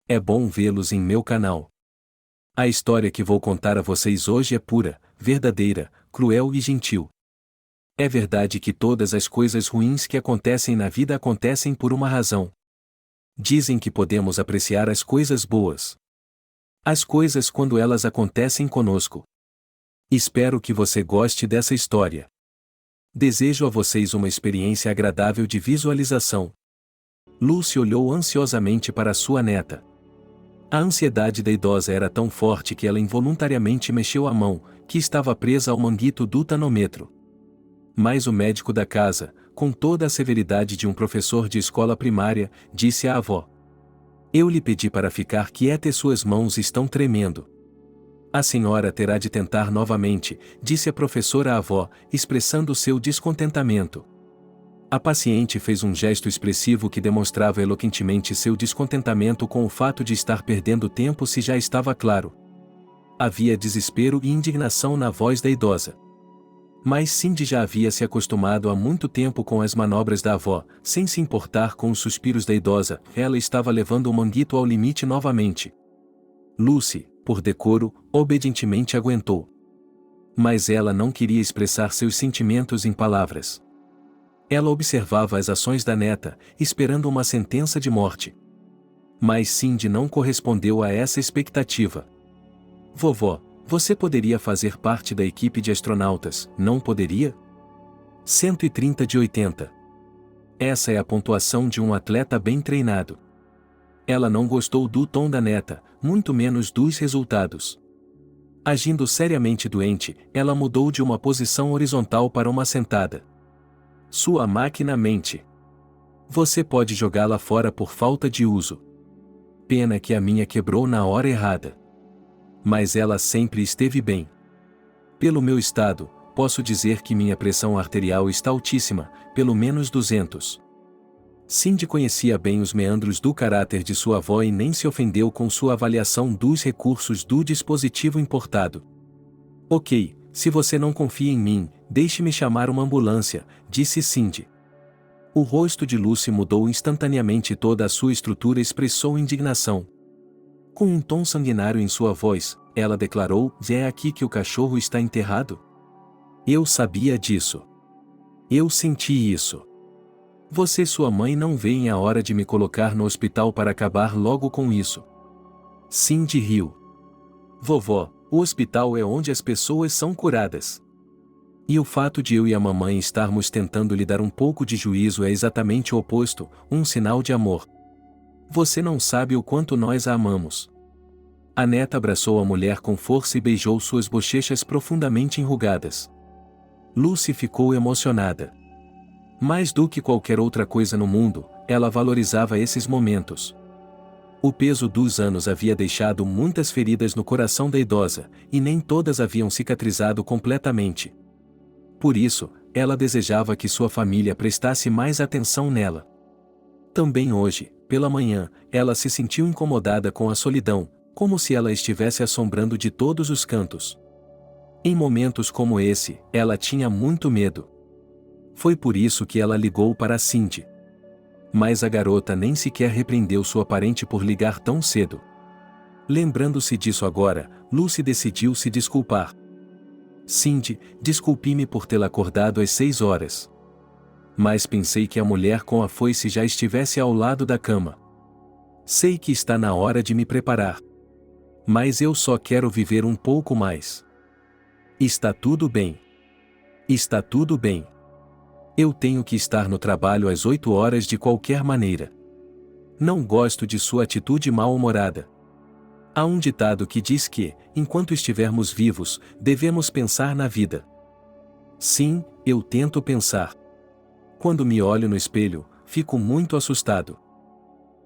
É bom vê-los em meu canal. A história que vou contar a vocês hoje é pura, verdadeira, cruel e gentil. É verdade que todas as coisas ruins que acontecem na vida acontecem por uma razão. Dizem que podemos apreciar as coisas boas. As coisas quando elas acontecem conosco. Espero que você goste dessa história. Desejo a vocês uma experiência agradável de visualização. Lucy olhou ansiosamente para sua neta. A ansiedade da idosa era tão forte que ela involuntariamente mexeu a mão, que estava presa ao manguito do tanômetro. Mas o médico da casa, com toda a severidade de um professor de escola primária, disse à avó: "Eu lhe pedi para ficar quieta e suas mãos estão tremendo. A senhora terá de tentar novamente", disse a professora à avó, expressando seu descontentamento. A paciente fez um gesto expressivo que demonstrava eloquentemente seu descontentamento com o fato de estar perdendo tempo se já estava claro. Havia desespero e indignação na voz da idosa. Mas Cindy já havia se acostumado há muito tempo com as manobras da avó, sem se importar com os suspiros da idosa, ela estava levando o manguito ao limite novamente. Lucy, por decoro, obedientemente aguentou. Mas ela não queria expressar seus sentimentos em palavras. Ela observava as ações da neta, esperando uma sentença de morte. Mas Cindy não correspondeu a essa expectativa. "Vovó, você poderia fazer parte da equipe de astronautas, não poderia?" 130 de 80. Essa é a pontuação de um atleta bem treinado. Ela não gostou do tom da neta, muito menos dos resultados. Agindo seriamente doente, ela mudou de uma posição horizontal para uma sentada. Sua máquina mente. Você pode jogá-la fora por falta de uso. Pena que a minha quebrou na hora errada. Mas ela sempre esteve bem. Pelo meu estado, posso dizer que minha pressão arterial está altíssima, pelo menos 200. Cindy conhecia bem os meandros do caráter de sua avó e nem se ofendeu com sua avaliação dos recursos do dispositivo importado. "Ok, se você não confia em mim, deixe-me chamar uma ambulância", disse Cindy. O rosto de Lucy mudou instantaneamente e toda a sua estrutura expressou indignação. Com um tom sanguinário em sua voz, ela declarou: "É aqui que o cachorro está enterrado? Eu sabia disso. Eu senti isso. Você e sua mãe não veem a hora de me colocar no hospital para acabar logo com isso." Cindy riu. "Vovó, o hospital é onde as pessoas são curadas. E o fato de eu e a mamãe estarmos tentando lhe dar um pouco de juízo é exatamente o oposto, um sinal de amor. Você não sabe o quanto nós a amamos." A neta abraçou a mulher com força e beijou suas bochechas profundamente enrugadas. Lucy ficou emocionada. Mais do que qualquer outra coisa no mundo, ela valorizava esses momentos. O peso dos anos havia deixado muitas feridas no coração da idosa, e nem todas haviam cicatrizado completamente. Por isso, ela desejava que sua família prestasse mais atenção nela. Também hoje, pela manhã, ela se sentiu incomodada com a solidão, como se ela estivesse assombrando de todos os cantos. Em momentos como esse, ela tinha muito medo. Foi por isso que ela ligou para Cindy. Mas a garota nem sequer repreendeu sua parente por ligar tão cedo. Lembrando-se disso agora, Lucy decidiu se desculpar. "Cindy, desculpe-me por tê-la acordado às 6 horas. Mas pensei que a mulher com a foice já estivesse ao lado da cama. Sei que está na hora de me preparar. Mas eu só quero viver um pouco mais. Está tudo bem. Está tudo bem. Eu tenho que estar no trabalho às 8 horas de qualquer maneira. Não gosto de sua atitude mal-humorada. Há um ditado que diz que, enquanto estivermos vivos, devemos pensar na vida. Sim, eu tento pensar. Quando me olho no espelho, fico muito assustado.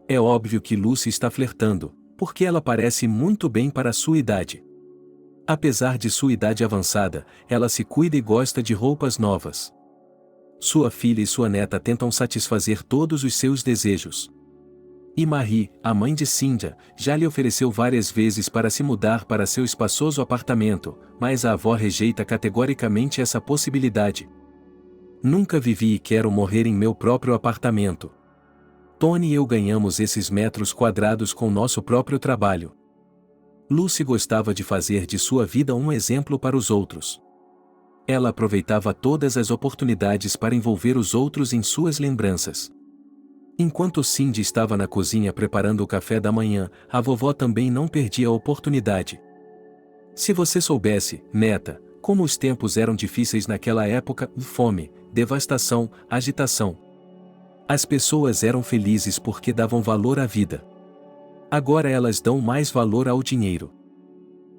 É óbvio que Lucy está flertando, porque ela parece muito bem para sua idade. Apesar de sua idade avançada, ela se cuida e gosta de roupas novas. Sua filha e sua neta tentam satisfazer todos os seus desejos. E Marie, a mãe de Cynthia, já lhe ofereceu várias vezes para se mudar para seu espaçoso apartamento, mas a avó rejeita categoricamente essa possibilidade. "Nunca vivi e quero morrer em meu próprio apartamento." Tony e eu ganhamos esses metros quadrados com nosso próprio trabalho. Lucy gostava de fazer de sua vida um exemplo para os outros. Ela aproveitava todas as oportunidades para envolver os outros em suas lembranças. Enquanto Cindy estava na cozinha preparando o café da manhã, a vovó também não perdia a oportunidade. Se você soubesse, neta, como os tempos eram difíceis naquela época, fome, devastação, agitação. As pessoas eram felizes porque davam valor à vida. Agora elas dão mais valor ao dinheiro.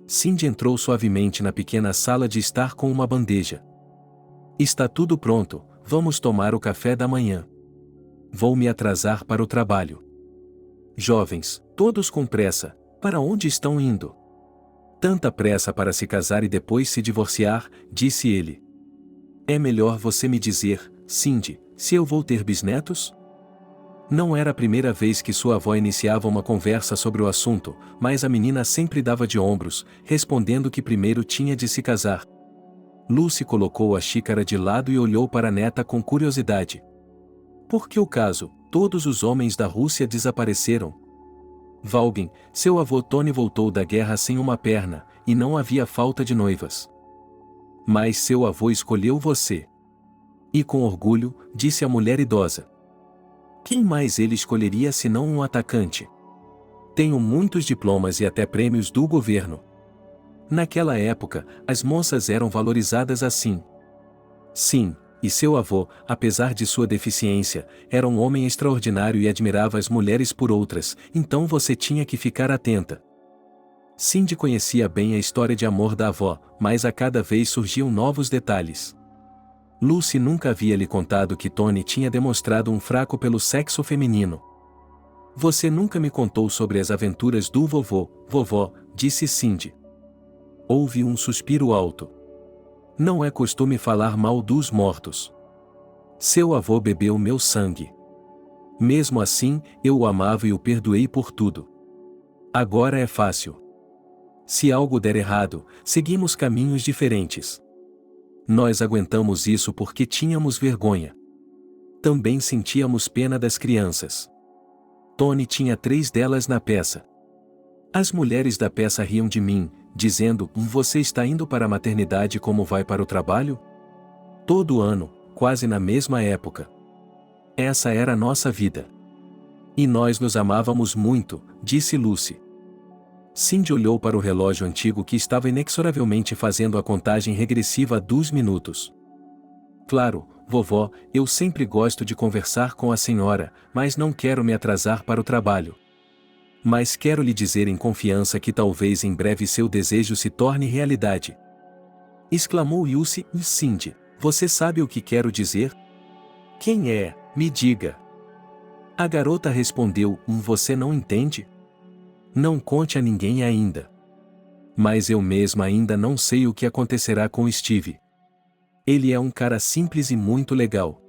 Cindy entrou suavemente na pequena sala de estar com uma bandeja. Está tudo pronto, vamos tomar o café da manhã. Vou me atrasar para o trabalho. Jovens, todos com pressa, para onde estão indo? Tanta pressa para se casar e depois se divorciar, disse ele. É melhor você me dizer, Cindy, se eu vou ter bisnetos? Não era a primeira vez que sua avó iniciava uma conversa sobre o assunto, mas a menina sempre dava de ombros, respondendo que primeiro tinha de se casar. Lucy colocou a xícara de lado e olhou para a neta com curiosidade. Por que o caso? Todos os homens da Rússia desapareceram. Valgin, seu avô Tony voltou da guerra sem uma perna, e não havia falta de noivas. Mas seu avô escolheu você. E com orgulho, disse a mulher idosa. Quem mais ele escolheria senão um atacante? Tenho muitos diplomas e até prêmios do governo. Naquela época, as moças eram valorizadas assim. Sim, e seu avô, apesar de sua deficiência, era um homem extraordinário e admirava as mulheres por outras, então você tinha que ficar atenta. Cindy conhecia bem a história de amor da avó, mas a cada vez surgiam novos detalhes. Lucy nunca havia lhe contado que Tony tinha demonstrado um fraco pelo sexo feminino. Você nunca me contou sobre as aventuras do vovô, vovó, disse Cindy. Houve um suspiro alto. Não é costume falar mal dos mortos. Seu avô bebeu meu sangue. Mesmo assim, eu o amava e o perdoei por tudo. Agora é fácil. Se algo der errado, seguimos caminhos diferentes. Nós aguentamos isso porque tínhamos vergonha. Também sentíamos pena das crianças. Tony tinha 3 delas na peça. As mulheres da peça riam de mim, dizendo, você está indo para a maternidade como vai para o trabalho? Todo ano, quase na mesma época. Essa era a nossa vida. E nós nos amávamos muito, disse Lucy. Cindy olhou para o relógio antigo que estava inexoravelmente fazendo a contagem regressiva dos minutos. Claro, vovó, eu sempre gosto de conversar com a senhora, mas não quero me atrasar para o trabalho. Mas quero lhe dizer em confiança que talvez em breve seu desejo se torne realidade. Exclamou Lucy. Cindy, você sabe o que quero dizer? Quem é? Me diga. A garota respondeu, você não entende? Não conte a ninguém ainda. Mas eu mesma ainda não sei o que acontecerá com Steve. Ele é um cara simples e muito legal.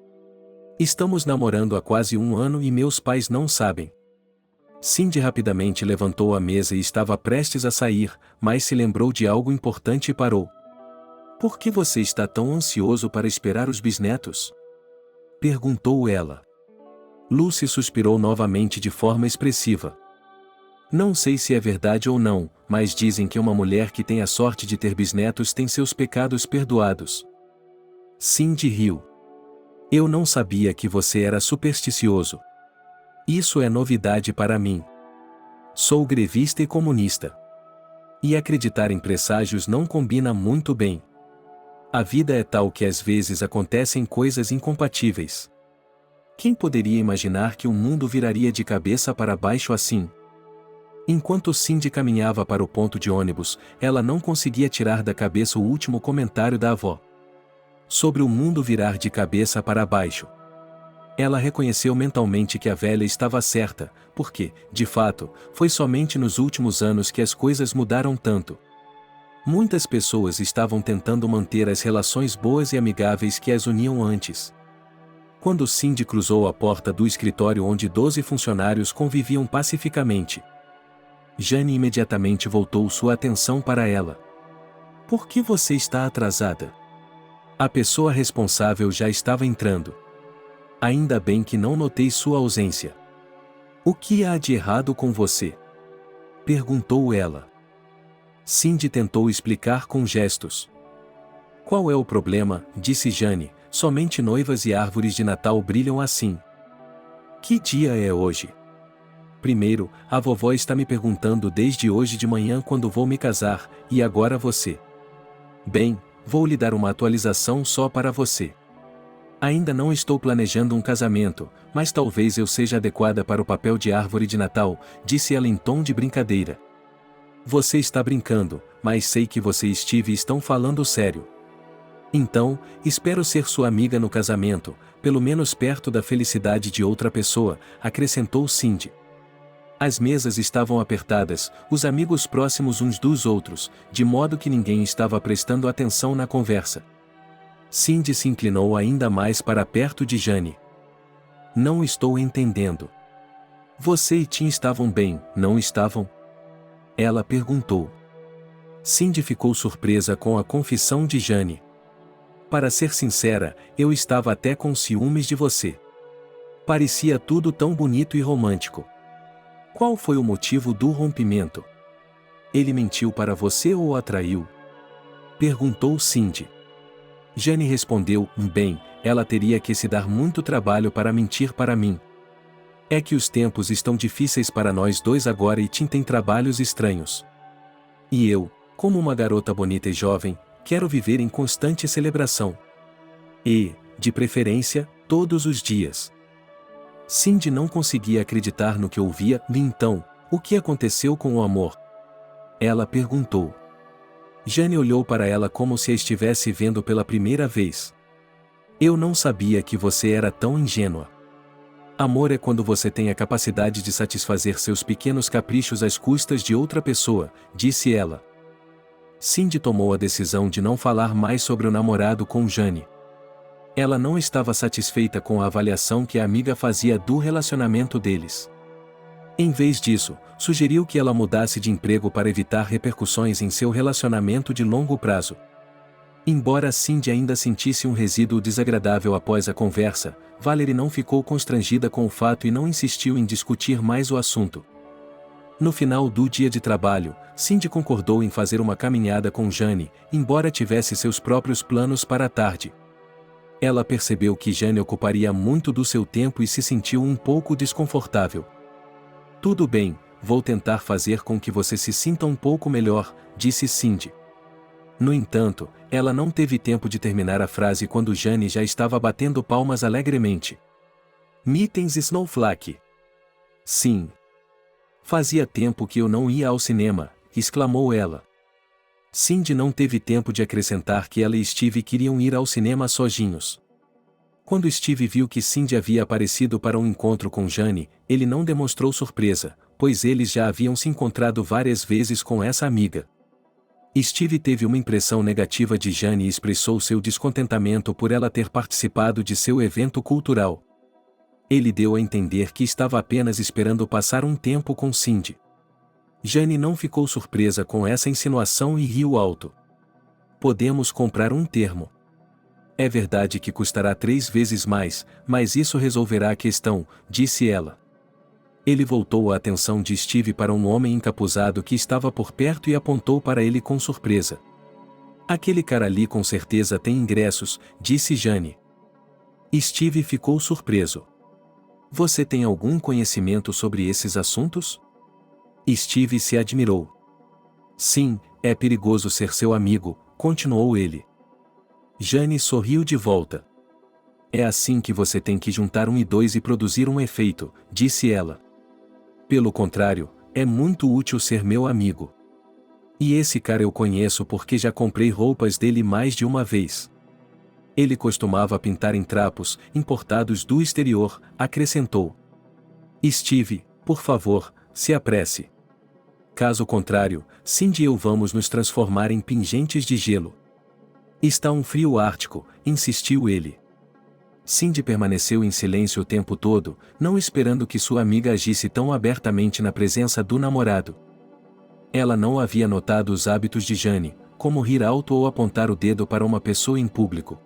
Estamos namorando há quase 1 ano e meus pais não sabem. Cindy rapidamente levantou a mesa e estava prestes a sair, mas se lembrou de algo importante e parou. Por que você está tão ansioso para esperar os bisnetos? Perguntou ela. Lucy suspirou novamente de forma expressiva. Não sei se é verdade ou não, mas dizem que uma mulher que tem a sorte de ter bisnetos tem seus pecados perdoados. Cindy riu. Eu não sabia que você era supersticioso. Isso é novidade para mim. Sou grevista e comunista. E acreditar em presságios não combina muito bem. A vida é tal que às vezes acontecem coisas incompatíveis. Quem poderia imaginar que o mundo viraria de cabeça para baixo assim? Enquanto Cindy caminhava para o ponto de ônibus, ela não conseguia tirar da cabeça o último comentário da avó. Sobre o mundo virar de cabeça para baixo. Ela reconheceu mentalmente que a velha estava certa, porque, de fato, foi somente nos últimos anos que as coisas mudaram tanto. Muitas pessoas estavam tentando manter as relações boas e amigáveis que as uniam antes. Quando Cindy cruzou a porta do escritório onde 12 funcionários conviviam pacificamente, Jane imediatamente voltou sua atenção para ela. Por que você está atrasada? A pessoa responsável já estava entrando. Ainda bem que não notei sua ausência. O que há de errado com você? Perguntou ela. Cindy tentou explicar com gestos. Qual é o problema? Disse Jane, somente noivas e árvores de Natal brilham assim. Que dia é hoje? Primeiro, a vovó está me perguntando desde hoje de manhã quando vou me casar, e agora você. Bem, vou lhe dar uma atualização só para você. Ainda não estou planejando um casamento, mas talvez eu seja adequada para o papel de árvore de Natal, disse ela em tom de brincadeira. Você está brincando, mas sei que você e Steve estão falando sério. Então, espero ser sua amiga no casamento, pelo menos perto da felicidade de outra pessoa, acrescentou Cindy. As mesas estavam apertadas, os amigos próximos uns dos outros, de modo que ninguém estava prestando atenção na conversa. Cindy se inclinou ainda mais para perto de Jane. Não estou entendendo. Você e Tim estavam bem, não estavam? Ela perguntou. Cindy ficou surpresa com a confissão de Jane. Para ser sincera, eu estava até com ciúmes de você. Parecia tudo tão bonito e romântico. Qual foi o motivo do rompimento? Ele mentiu para você ou atraiu? Perguntou Cindy. Jane respondeu, bem, ela teria que se dar muito trabalho para mentir para mim. É que os tempos estão difíceis para nós dois agora e Tim tem trabalhos estranhos. E eu, como uma garota bonita e jovem, quero viver em constante celebração. E, de preferência, todos os dias. Cindy não conseguia acreditar no que ouvia. E então, o que aconteceu com o amor? Ela perguntou. Jane olhou para ela como se a estivesse vendo pela primeira vez. Eu não sabia que você era tão ingênua. Amor é quando você tem a capacidade de satisfazer seus pequenos caprichos às custas de outra pessoa, disse ela. Cindy tomou a decisão de não falar mais sobre o namorado com Jane. Ela não estava satisfeita com a avaliação que a amiga fazia do relacionamento deles. Em vez disso, sugeriu que ela mudasse de emprego para evitar repercussões em seu relacionamento de longo prazo. Embora Cindy ainda sentisse um resíduo desagradável após a conversa, Valerie não ficou constrangida com o fato e não insistiu em discutir mais o assunto. No final do dia de trabalho, Cindy concordou em fazer uma caminhada com Jane, embora tivesse seus próprios planos para a tarde. Ela percebeu que Jane ocuparia muito do seu tempo e se sentiu um pouco desconfortável. Tudo bem, vou tentar fazer com que você se sinta um pouco melhor, disse Cindy. No entanto, ela não teve tempo de terminar a frase quando Jane já estava batendo palmas alegremente. Mittens Snowflake. Sim. Fazia tempo que eu não ia ao cinema, exclamou ela. Cindy não teve tempo de acrescentar que ela e Steve queriam ir ao cinema sozinhos. Quando Steve viu que Cindy havia aparecido para um encontro com Jane, ele não demonstrou surpresa, pois eles já haviam se encontrado várias vezes com essa amiga. Steve teve uma impressão negativa de Jane e expressou seu descontentamento por ela ter participado de seu evento cultural. Ele deu a entender que estava apenas esperando passar um tempo com Cindy. Jane não ficou surpresa com essa insinuação e riu alto. Podemos comprar um termo. É verdade que custará 3 vezes mais, mas isso resolverá a questão, disse ela. Ele voltou a atenção de Steve para um homem encapuzado que estava por perto e apontou para ele com surpresa. Aquele cara ali com certeza tem ingressos, disse Jane. Steve ficou surpreso. Você tem algum conhecimento sobre esses assuntos? Steve se admirou. Sim, é perigoso ser seu amigo, continuou ele. Jane sorriu de volta. É assim que você tem que juntar 1 e 2 e produzir um efeito, disse ela. Pelo contrário, é muito útil ser meu amigo. E esse cara eu conheço porque já comprei roupas dele mais de uma vez. Ele costumava pintar em trapos, importados do exterior, acrescentou. Steve, por favor, se apresse. Caso contrário, Cindy e eu vamos nos transformar em pingentes de gelo. Está um frio ártico, insistiu ele. Cindy permaneceu em silêncio o tempo todo, não esperando que sua amiga agisse tão abertamente na presença do namorado. Ela não havia notado os hábitos de Jane, como rir alto ou apontar o dedo para uma pessoa em público.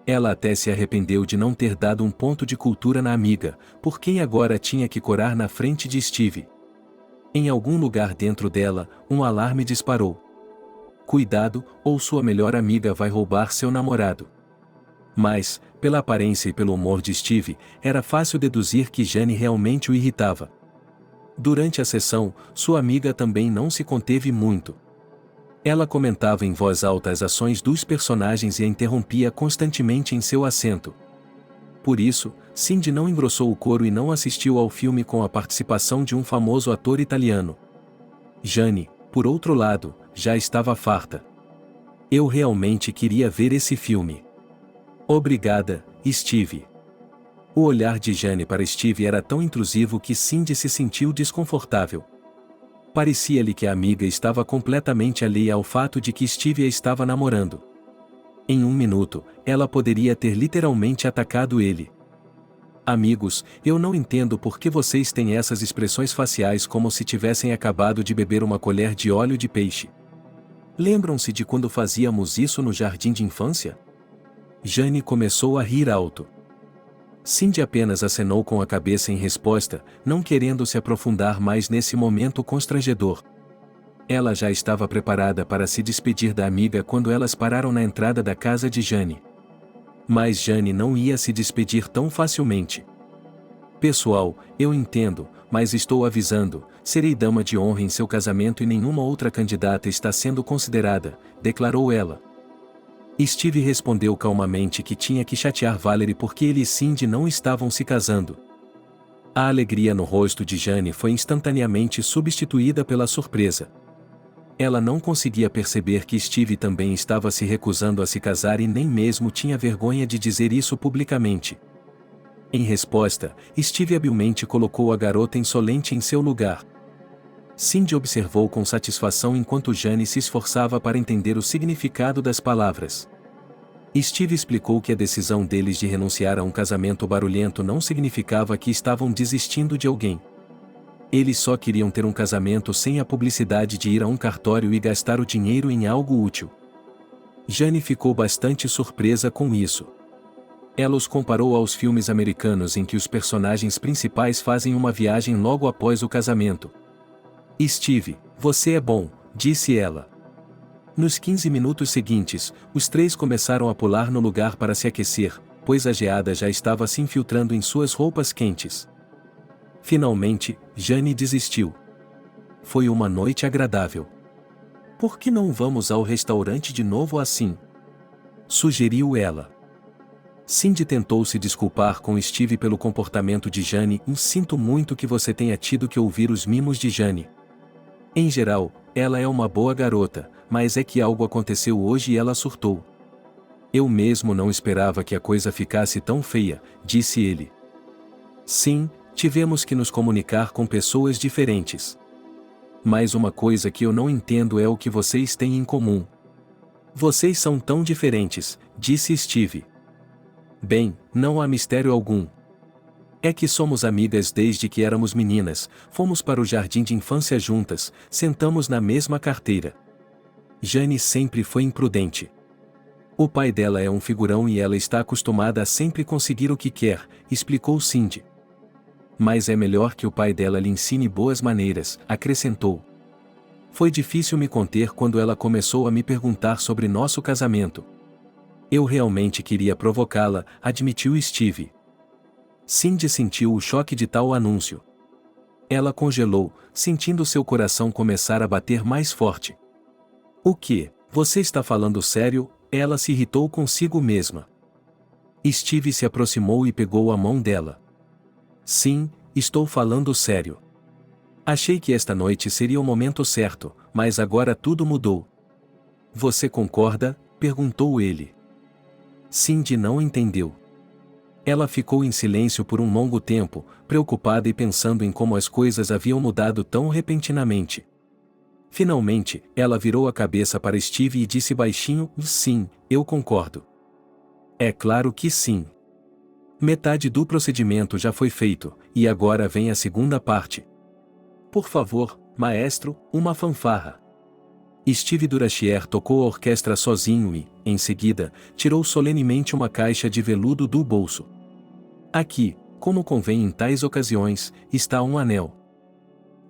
Ela até se arrependeu de não ter dado um ponto de cultura na amiga, por quem agora tinha que corar na frente de Steve. Em algum lugar dentro dela, um alarme disparou. Cuidado, ou sua melhor amiga vai roubar seu namorado. Mas, pela aparência e pelo humor de Steve, era fácil deduzir que Jane realmente o irritava. Durante a sessão, sua amiga também não se conteve muito. Ela comentava em voz alta as ações dos personagens e a interrompia constantemente em seu assento. Por isso, Cindy não engrossou o coro e não assistiu ao filme com a participação de um famoso ator italiano. Jane, por outro lado, já estava farta. Eu realmente queria ver esse filme. Obrigada, Steve. O olhar de Jane para Steve era tão intrusivo que Cindy se sentiu desconfortável. Parecia-lhe que a amiga estava completamente alheia ao fato de que Steve a estava namorando. Em um minuto, ela poderia ter literalmente atacado ele. Amigos, eu não entendo por que vocês têm essas expressões faciais como se tivessem acabado de beber uma colher de óleo de peixe. Lembram-se de quando fazíamos isso no jardim de infância? Jane começou a rir alto. Cindy apenas acenou com a cabeça em resposta, não querendo se aprofundar mais nesse momento constrangedor. Ela já estava preparada para se despedir da amiga quando elas pararam na entrada da casa de Jane. Mas Jane não ia se despedir tão facilmente. Pessoal, eu entendo, mas estou avisando, serei dama de honra em seu casamento e nenhuma outra candidata está sendo considerada, declarou ela. Steve respondeu calmamente que tinha que chatear Valerie porque ele e Cindy não estavam se casando. A alegria no rosto de Jane foi instantaneamente substituída pela surpresa. Ela não conseguia perceber que Steve também estava se recusando a se casar e nem mesmo tinha vergonha de dizer isso publicamente. Em resposta, Steve habilmente colocou a garota insolente em seu lugar. Cindy observou com satisfação enquanto Jane se esforçava para entender o significado das palavras. Steve explicou que a decisão deles de renunciar a um casamento barulhento não significava que estavam desistindo de alguém. Eles só queriam ter um casamento sem a publicidade de ir a um cartório e gastar o dinheiro em algo útil. Jane ficou bastante surpresa com isso. Ela os comparou aos filmes americanos em que os personagens principais fazem uma viagem logo após o casamento. Steve, você é bom, disse ela. Nos 15 minutos seguintes, os três começaram a pular no lugar para se aquecer, pois a geada já estava se infiltrando em suas roupas quentes. Finalmente, Jane desistiu. Foi uma noite agradável. Por que não vamos ao restaurante de novo assim? Sugeriu ela. Cindy tentou se desculpar com Steve pelo comportamento de Jane e sinto muito que você tenha tido que ouvir os mimos de Jane. Em geral, ela é uma boa garota, mas é que algo aconteceu hoje e ela surtou. Eu mesmo não esperava que a coisa ficasse tão feia, disse ele. Sim, tivemos que nos comunicar com pessoas diferentes. Mas uma coisa que eu não entendo é o que vocês têm em comum. Vocês são tão diferentes, disse Steve. Bem, não há mistério algum. É que somos amigas desde que éramos meninas, fomos para o jardim de infância juntas, sentamos na mesma carteira. Jane sempre foi imprudente. O pai dela é um figurão e ela está acostumada a sempre conseguir o que quer, explicou Cindy. Mas é melhor que o pai dela lhe ensine boas maneiras, acrescentou. Foi difícil me conter quando ela começou a me perguntar sobre nosso casamento. Eu realmente queria provocá-la, admitiu Steve. Cindy sentiu o choque de tal anúncio. Ela congelou, sentindo seu coração começar a bater mais forte. O que? Você está falando sério? Ela se irritou consigo mesma. Steve se aproximou e pegou a mão dela. Sim, estou falando sério. Achei que esta noite seria o momento certo, mas agora tudo mudou. Você concorda? Perguntou ele. Cindy não entendeu. Ela ficou em silêncio por um longo tempo, preocupada e pensando em como as coisas haviam mudado tão repentinamente. Finalmente, ela virou a cabeça para Steve e disse baixinho: sim, eu concordo. É claro que sim. Metade do procedimento já foi feito, e agora vem a segunda parte. Por favor, maestro, uma fanfarra. Steve Durachier tocou a orquestra sozinho e, em seguida, tirou solenemente uma caixa de veludo do bolso. Aqui, como convém em tais ocasiões, está um anel.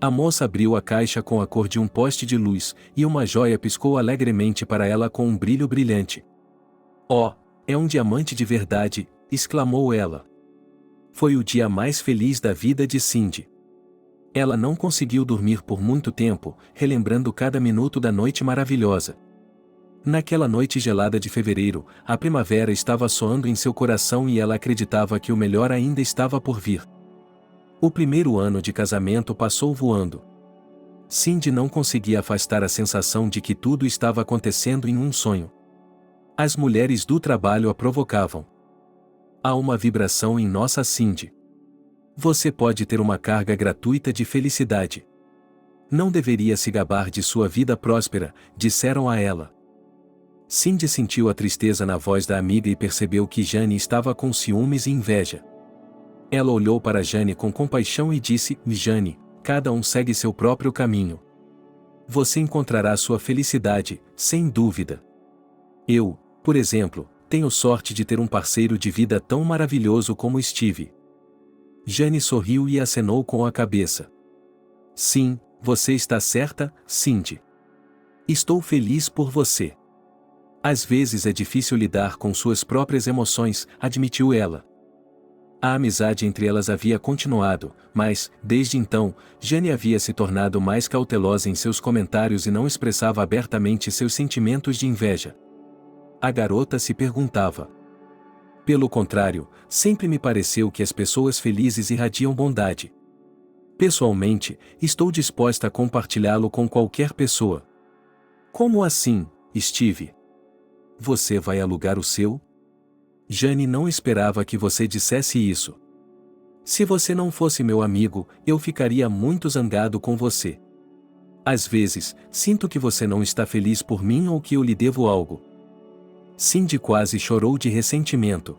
A moça abriu a caixa com a cor de um poste de luz, e uma joia piscou alegremente para ela com um brilho brilhante. Oh, é um diamante de verdade, exclamou ela. Foi o dia mais feliz da vida de Cindy. Ela não conseguiu dormir por muito tempo, relembrando cada minuto da noite maravilhosa. Naquela noite gelada de fevereiro, a primavera estava soando em seu coração e ela acreditava que o melhor ainda estava por vir. O primeiro ano de casamento passou voando. Cindy não conseguia afastar a sensação de que tudo estava acontecendo em um sonho. As mulheres do trabalho a provocavam. Há uma vibração em nossa Cindy. Você pode ter uma carga gratuita de felicidade. Não deveria se gabar de sua vida próspera, disseram a ela. Cindy sentiu a tristeza na voz da amiga e percebeu que Jane estava com ciúmes e inveja. Ela olhou para Jane com compaixão e disse: Jane, cada um segue seu próprio caminho. Você encontrará sua felicidade, sem dúvida. Eu, por exemplo, tenho sorte de ter um parceiro de vida tão maravilhoso como Steve. Jane sorriu e acenou com a cabeça. Sim, você está certa, Cindy. Estou feliz por você. Às vezes é difícil lidar com suas próprias emoções, admitiu ela. A amizade entre elas havia continuado, mas, desde então, Jane havia se tornado mais cautelosa em seus comentários e não expressava abertamente seus sentimentos de inveja. A garota se perguntava. Pelo contrário, sempre me pareceu que as pessoas felizes irradiam bondade. Pessoalmente, estou disposta a compartilhá-lo com qualquer pessoa. Como assim, Steve? Você vai alugar o seu? Jane não esperava que você dissesse isso. Se você não fosse meu amigo, eu ficaria muito zangado com você. Às vezes, sinto que você não está feliz por mim ou que eu lhe devo algo. Cindy quase chorou de ressentimento.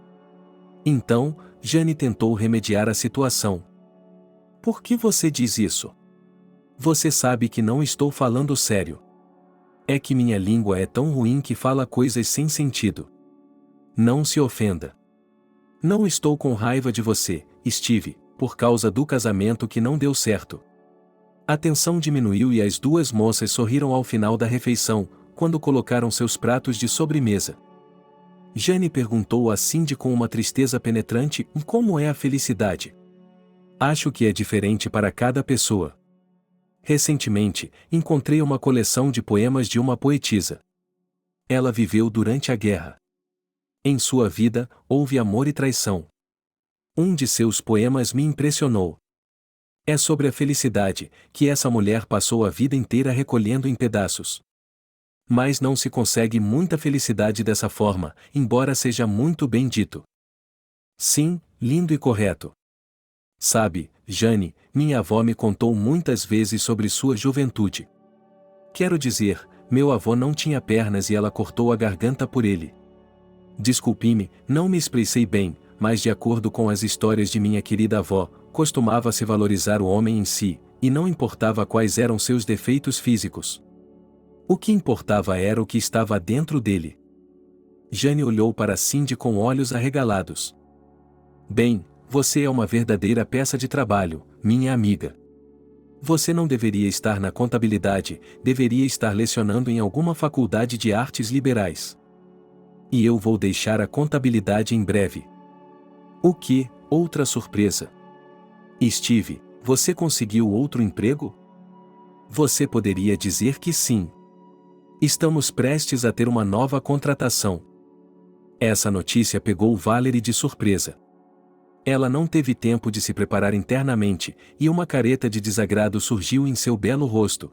Então, Jane tentou remediar a situação. Por que você diz isso? Você sabe que não estou falando sério. É que minha língua é tão ruim que fala coisas sem sentido. Não se ofenda. Não estou com raiva de você, Steve, por causa do casamento que não deu certo. A tensão diminuiu e as duas moças sorriram ao final da refeição, quando colocaram seus pratos de sobremesa. Jane perguntou a Cindy com uma tristeza penetrante: como é a felicidade? Acho que é diferente para cada pessoa. Recentemente, encontrei uma coleção de poemas de uma poetisa. Ela viveu durante a guerra. Em sua vida, houve amor e traição. Um de seus poemas me impressionou. É sobre a felicidade, que essa mulher passou a vida inteira recolhendo em pedaços. Mas não se consegue muita felicidade dessa forma, embora seja muito bem dito. Sim, lindo e correto. Sabe, Jane, minha avó me contou muitas vezes sobre sua juventude. Quero dizer, meu avô não tinha pernas e ela cortou a garganta por ele. Desculpe-me, não me expressei bem, mas de acordo com as histórias de minha querida avó, costumava-se valorizar o homem em si, e não importava quais eram seus defeitos físicos. O que importava era o que estava dentro dele. Jane olhou para Cindy com olhos arregalados. Bem, você é uma verdadeira peça de trabalho, minha amiga. Você não deveria estar na contabilidade, deveria estar lecionando em alguma faculdade de artes liberais. E eu vou deixar a contabilidade em breve. O que? Outra surpresa. Steve, você conseguiu outro emprego? Você poderia dizer que sim. Estamos prestes a ter uma nova contratação. Essa notícia pegou Valerie de surpresa. Ela não teve tempo de se preparar internamente, e uma careta de desagrado surgiu em seu belo rosto.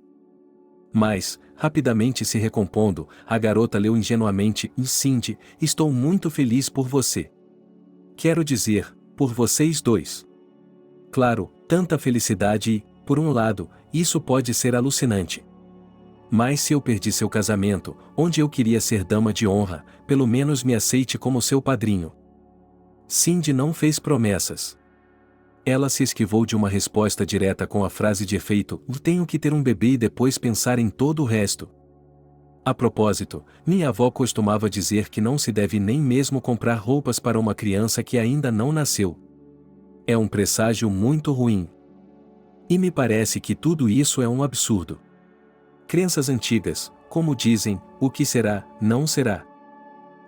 Mas, rapidamente se recompondo, a garota leu ingenuamente: Cindy, estou muito feliz por você. Quero dizer, por vocês dois. Claro, tanta felicidade e, por um lado, isso pode ser alucinante. Mas se eu perdi seu casamento, onde eu queria ser dama de honra, pelo menos me aceite como seu padrinho. Cindy não fez promessas. Ela se esquivou de uma resposta direta com a frase de efeito: tenho que ter um bebê e depois pensar em todo o resto. A propósito, minha avó costumava dizer que não se deve nem mesmo comprar roupas para uma criança que ainda não nasceu. É um presságio muito ruim. E me parece que tudo isso é um absurdo. Crenças antigas, como dizem, o que será, não será.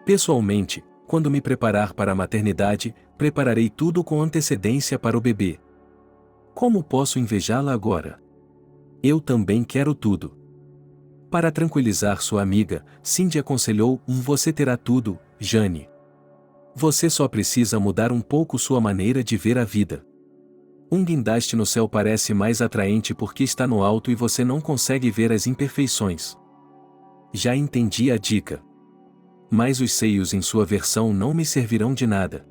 Pessoalmente, quando me preparar para a maternidade, prepararei tudo com antecedência para o bebê. Como posso invejá-la agora? Eu também quero tudo. Para tranquilizar sua amiga, Cindy aconselhou: Você terá tudo, Jane. Você só precisa mudar um pouco sua maneira de ver a vida. Um guindaste no céu parece mais atraente porque está no alto e você não consegue ver as imperfeições. Já entendi a dica. Mas os seios em sua versão não me servirão de nada.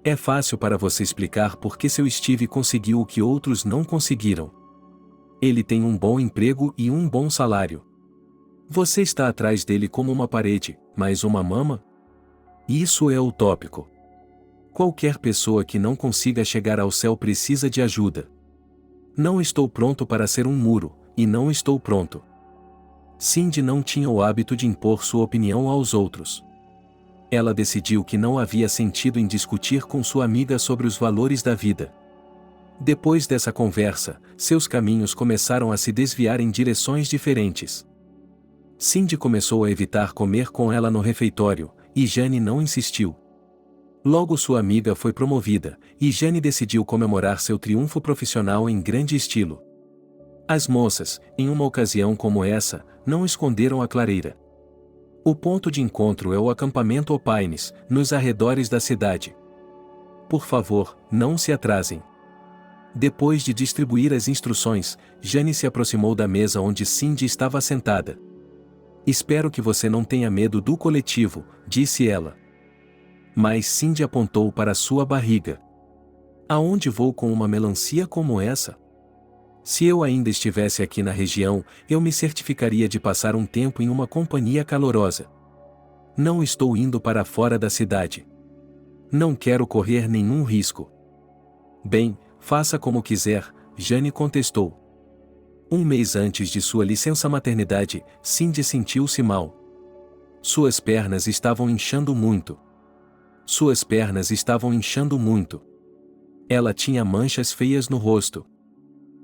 É fácil para você explicar por que seu Steve conseguiu o que outros não conseguiram. Ele tem um bom emprego e um bom salário. Você está atrás dele como uma parede, mas uma mama? Isso é utópico. Qualquer pessoa que não consiga chegar ao céu precisa de ajuda. Não estou pronto para ser um muro, e não estou pronto. Cindy não tinha o hábito de impor sua opinião aos outros. Ela decidiu que não havia sentido em discutir com sua amiga sobre os valores da vida. Depois dessa conversa, seus caminhos começaram a se desviar em direções diferentes. Cindy começou a evitar comer com ela no refeitório, e Jane não insistiu. Logo sua amiga foi promovida, e Jane decidiu comemorar seu triunfo profissional em grande estilo. As moças, em uma ocasião como essa, não esconderam a clareira. O ponto de encontro é o acampamento Opines, nos arredores da cidade. Por favor, não se atrasem. Depois de distribuir as instruções, Jane se aproximou da mesa onde Cindy estava sentada. Espero que você não tenha medo do coletivo, disse ela. Mas Cindy apontou para sua barriga. Aonde vou com uma melancia como essa? Se eu ainda estivesse aqui na região, eu me certificaria de passar um tempo em uma companhia calorosa. Não estou indo para fora da cidade. Não quero correr nenhum risco. Bem, faça como quiser, Jane contestou. Um mês antes de sua licença maternidade, Cindy sentiu-se mal. Suas pernas estavam inchando muito. Ela tinha manchas feias no rosto.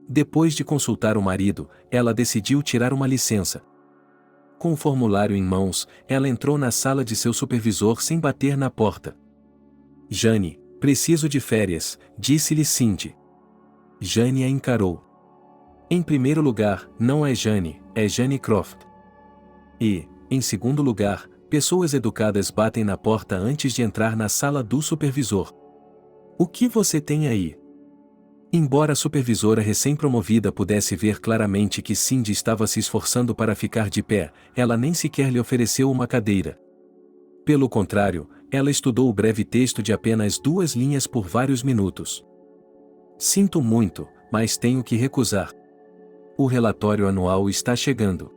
Depois de consultar o marido, ela decidiu tirar uma licença. Com o formulário em mãos, ela entrou na sala de seu supervisor sem bater na porta. Jane, preciso de férias, disse-lhe Cindy. Jane a encarou. Em primeiro lugar, não é Jane, é Jane Croft. E, em segundo lugar, pessoas educadas batem na porta antes de entrar na sala do supervisor. O que você tem aí? Embora a supervisora recém-promovida pudesse ver claramente que Cindy estava se esforçando para ficar de pé, ela nem sequer lhe ofereceu uma cadeira. Pelo contrário, ela estudou o breve texto de apenas 2 linhas por vários minutos. Sinto muito, mas tenho que recusar. O relatório anual está chegando.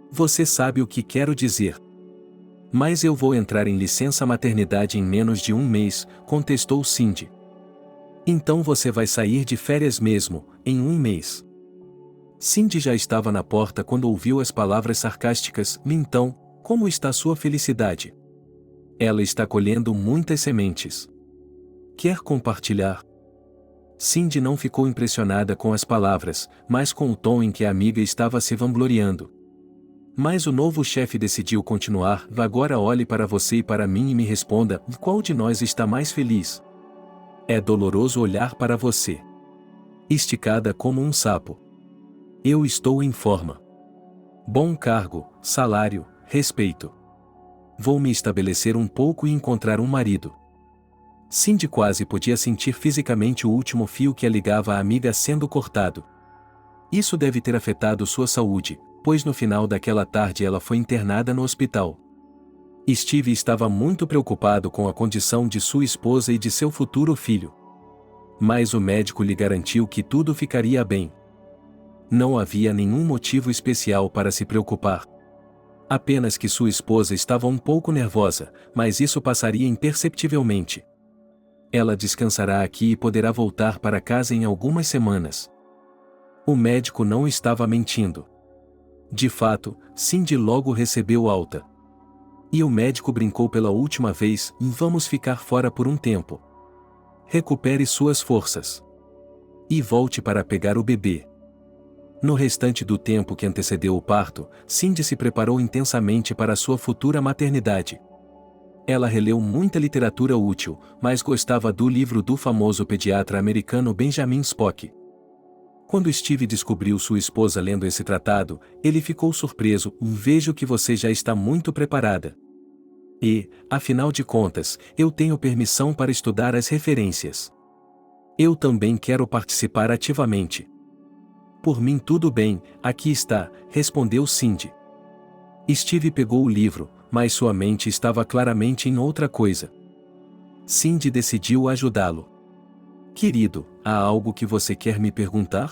Você sabe o que quero dizer. Mas eu vou entrar em licença maternidade em menos de 1 mês, contestou Cindy. Então você vai sair de férias mesmo, em 1 mês. Cindy já estava na porta quando ouviu as palavras sarcásticas: Então, como está sua felicidade? Ela está colhendo muitas sementes. Quer compartilhar? Cindy não ficou impressionada com as palavras, mas com o tom em que a amiga estava se vangloriando. Mas o novo chefe decidiu continuar: Agora olhe para você e para mim e me responda: qual de nós está mais feliz? É doloroso olhar para você. Esticada como um sapo. Eu estou em forma. Bom cargo, salário, respeito. Vou me estabelecer um pouco e encontrar um marido. Cindy quase podia sentir fisicamente o último fio que a ligava à amiga sendo cortado. Isso deve ter afetado sua saúde, pois no final daquela tarde ela foi internada no hospital. Steve estava muito preocupado com a condição de sua esposa e de seu futuro filho. Mas o médico lhe garantiu que tudo ficaria bem. Não havia nenhum motivo especial para se preocupar. Apenas que sua esposa estava um pouco nervosa, mas isso passaria imperceptivelmente. Ela descansará aqui e poderá voltar para casa em algumas semanas. O médico não estava mentindo. De fato, Cindy logo recebeu alta. E o médico brincou pela última vez: vamos ficar fora por um tempo. Recupere suas forças. E volte para pegar o bebê. No restante do tempo que antecedeu o parto, Cindy se preparou intensamente para sua futura maternidade. Ela releu muita literatura útil, mas gostava do livro do famoso pediatra americano Benjamin Spock. Quando Steve descobriu sua esposa lendo esse tratado, ele ficou surpreso: vejo que você já está muito preparada. E, afinal de contas, eu tenho permissão para estudar as referências. Eu também quero participar ativamente. Por mim tudo bem, aqui está, respondeu Cindy. Steve pegou o livro, mas sua mente estava claramente em outra coisa. Cindy decidiu ajudá-lo. Querido, há algo que você quer me perguntar?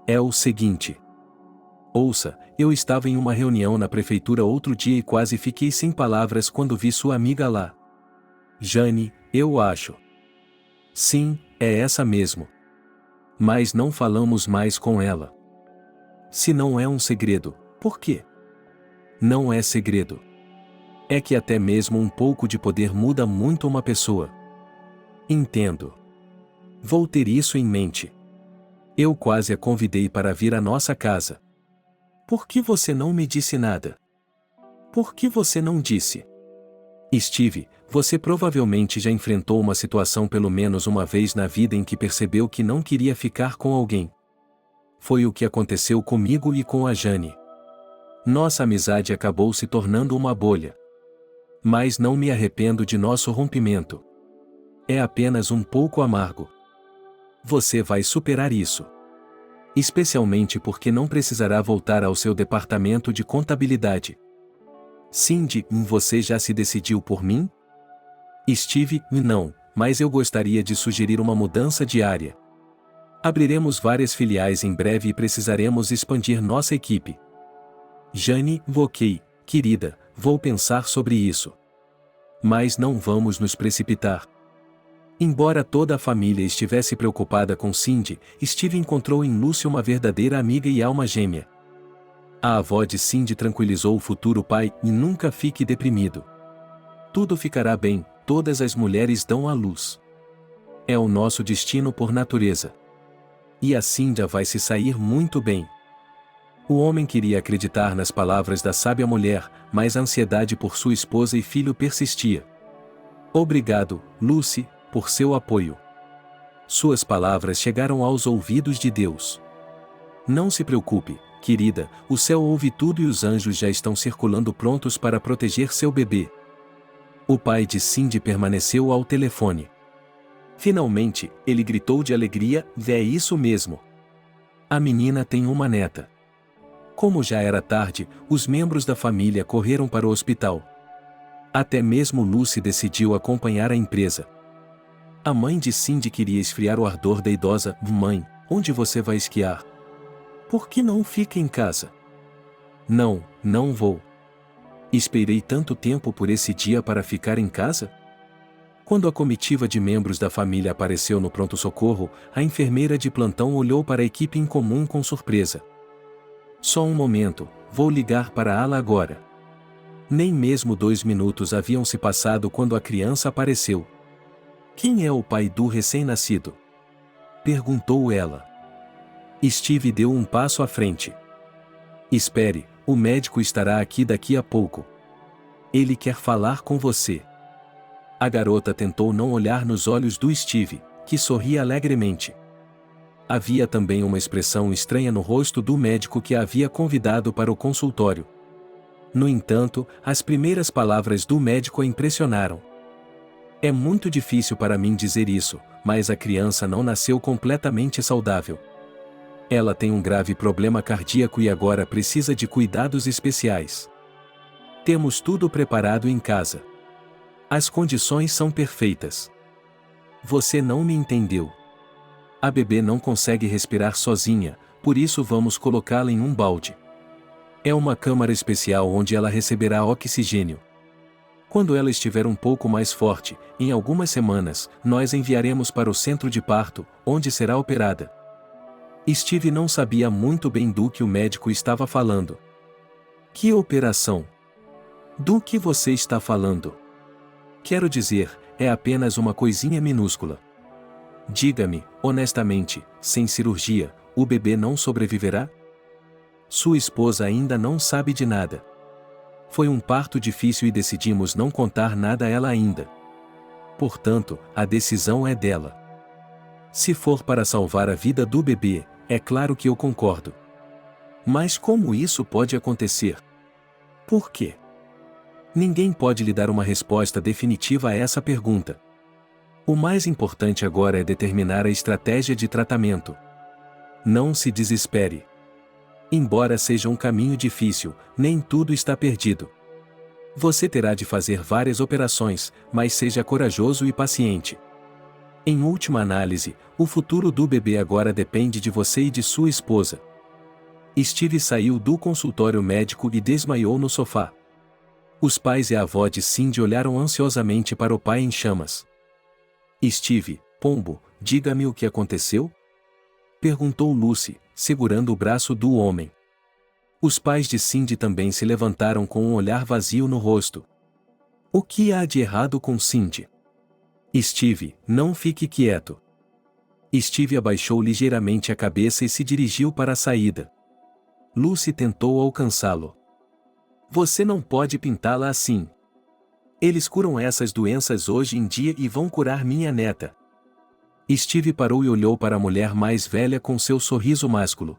É o seguinte. Ouça, eu estava em uma reunião na prefeitura outro dia e quase fiquei sem palavras quando vi sua amiga lá. Jane, eu acho. Sim, é essa mesmo. Mas não falamos mais com ela. Se não é um segredo, por quê? Não é segredo. É que até mesmo um pouco de poder muda muito uma pessoa. Entendo. Vou ter isso em mente. Eu quase a convidei para vir à nossa casa. Por que você não me disse nada? Por que você não disse? Steve, você provavelmente já enfrentou uma situação pelo menos uma vez na vida em que percebeu que não queria ficar com alguém. Foi o que aconteceu comigo e com a Jane. Nossa amizade acabou se tornando uma bolha. Mas não me arrependo de nosso rompimento. É apenas um pouco amargo. Você vai superar isso. Especialmente porque não precisará voltar ao seu departamento de contabilidade. Cindy, você já se decidiu por mim? Steve, não, mas eu gostaria de sugerir uma mudança de área. Abriremos várias filiais em breve e precisaremos expandir nossa equipe. Jane, ok, querida, vou pensar sobre isso. Mas não vamos nos precipitar. Embora toda a família estivesse preocupada com Cindy, Steve encontrou em Lucy uma verdadeira amiga e alma gêmea. A avó de Cindy tranquilizou o futuro pai: e nunca fique deprimido. Tudo ficará bem, todas as mulheres dão à luz. É o nosso destino por natureza. E a Cindy vai se sair muito bem. O homem queria acreditar nas palavras da sábia mulher, mas a ansiedade por sua esposa e filho persistia. Obrigado, Lucy, por seu apoio. Suas palavras chegaram aos ouvidos de Deus. Não se preocupe, querida, o céu ouve tudo e os anjos já estão circulando prontos para proteger seu bebê. O pai de Cindy permaneceu ao telefone. Finalmente, ele gritou de alegria: é isso mesmo. A menina tem uma neta. Como já era tarde, os membros da família correram para o hospital. Até mesmo Lucy decidiu acompanhar a empresa. A mãe de Cindy queria esfriar o ardor da idosa: mãe, onde você vai esquiar? Por que não fica em casa? Não, não vou. Esperei tanto tempo por esse dia para ficar em casa? Quando a comitiva de membros da família apareceu no pronto-socorro, a enfermeira de plantão olhou para a equipe em comum com surpresa. Só um momento, vou ligar para ela agora. Nem mesmo 2 minutos haviam se passado quando a criança apareceu. Quem é o pai do recém-nascido? Perguntou ela. Steve deu um passo à frente. Espere, o médico estará aqui daqui a pouco. Ele quer falar com você. A garota tentou não olhar nos olhos do Steve, que sorria alegremente. Havia também uma expressão estranha no rosto do médico que a havia convidado para o consultório. No entanto, as primeiras palavras do médico a impressionaram. É muito difícil para mim dizer isso, mas a criança não nasceu completamente saudável. Ela tem um grave problema cardíaco e agora precisa de cuidados especiais. Temos tudo preparado em casa. As condições são perfeitas. Você não me entendeu. A bebê não consegue respirar sozinha, por isso vamos colocá-la em um balde. É uma câmara especial onde ela receberá oxigênio. Quando ela estiver um pouco mais forte, em algumas semanas, nós enviaremos para o centro de parto, onde será operada. Steve não sabia muito bem do que o médico estava falando. Que operação? Do que você está falando? Quero dizer, é apenas uma coisinha minúscula. Diga-me, honestamente, sem cirurgia, o bebê não sobreviverá? Sua esposa ainda não sabe de nada. Foi um parto difícil e decidimos não contar nada a ela ainda. Portanto, a decisão é dela. Se for para salvar a vida do bebê, é claro que eu concordo. Mas como isso pode acontecer? Por quê? Ninguém pode lhe dar uma resposta definitiva a essa pergunta. O mais importante agora é determinar a estratégia de tratamento. Não se desespere. Embora seja um caminho difícil, nem tudo está perdido. Você terá de fazer várias operações, mas seja corajoso e paciente. Em última análise, o futuro do bebê agora depende de você e de sua esposa. Steve saiu do consultório médico e desmaiou no sofá. Os pais e a avó de Cindy olharam ansiosamente para o pai em chamas. Steve, pombo, diga-me o que aconteceu? Perguntou Lucy, segurando o braço do homem. Os pais de Cindy também se levantaram com um olhar vazio no rosto. O que há de errado com Cindy? Steve, não fique quieto. Steve abaixou ligeiramente a cabeça e se dirigiu para a saída. Lucy tentou alcançá-lo. Você não pode pintá-la assim. Eles curam essas doenças hoje em dia e vão curar minha neta. Steve parou e olhou para a mulher mais velha com seu sorriso másculo.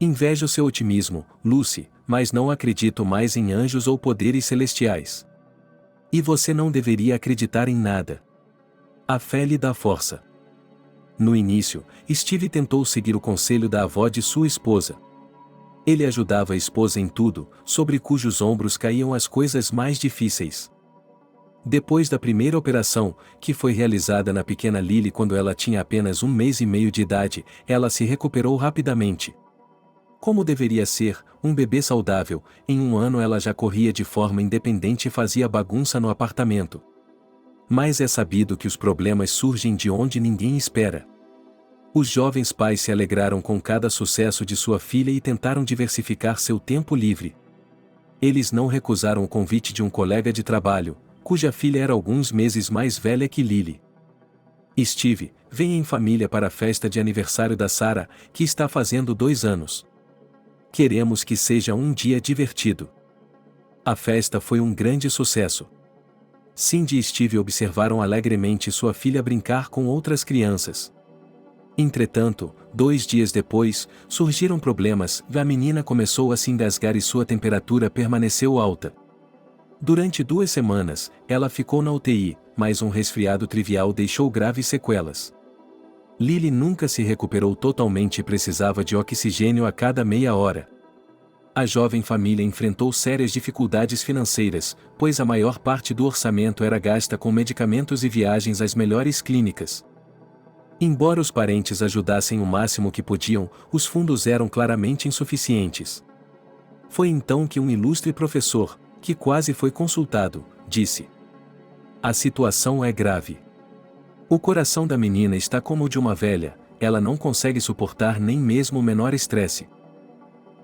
Invejo seu otimismo, Lucy, mas não acredito mais em anjos ou poderes celestiais. E você não deveria acreditar em nada. A fé lhe dá força. No início, Steve tentou seguir o conselho da avó de sua esposa. Ele ajudava a esposa em tudo, sobre cujos ombros caíam as coisas mais difíceis. Depois da primeira operação, que foi realizada na pequena Lily quando ela tinha apenas 1 mês e meio de idade, ela se recuperou rapidamente. Como deveria ser, um bebê saudável, em 1 ano ela já corria de forma independente e fazia bagunça no apartamento. Mas é sabido que os problemas surgem de onde ninguém espera. Os jovens pais se alegraram com cada sucesso de sua filha e tentaram diversificar seu tempo livre. Eles não recusaram o convite de um colega de trabalho, cuja filha era alguns meses mais velha que Lily. Steve, venha em família para a festa de aniversário da Sarah, que está fazendo 2 anos. Queremos que seja um dia divertido. A festa foi um grande sucesso. Cindy e Steve observaram alegremente sua filha brincar com outras crianças. Entretanto, 2 dias depois, surgiram problemas e a menina começou a se engasgar e sua temperatura permaneceu alta. Durante 2 semanas, ela ficou na UTI, mas um resfriado trivial deixou graves sequelas. Lily nunca se recuperou totalmente e precisava de oxigênio a cada meia hora. A jovem família enfrentou sérias dificuldades financeiras, pois a maior parte do orçamento era gasta com medicamentos e viagens às melhores clínicas. Embora os parentes ajudassem o máximo que podiam, os fundos eram claramente insuficientes. Foi então que um ilustre professor, que quase foi consultado, disse: "A situação é grave. O coração da menina está como o de uma velha, ela não consegue suportar nem mesmo o menor estresse."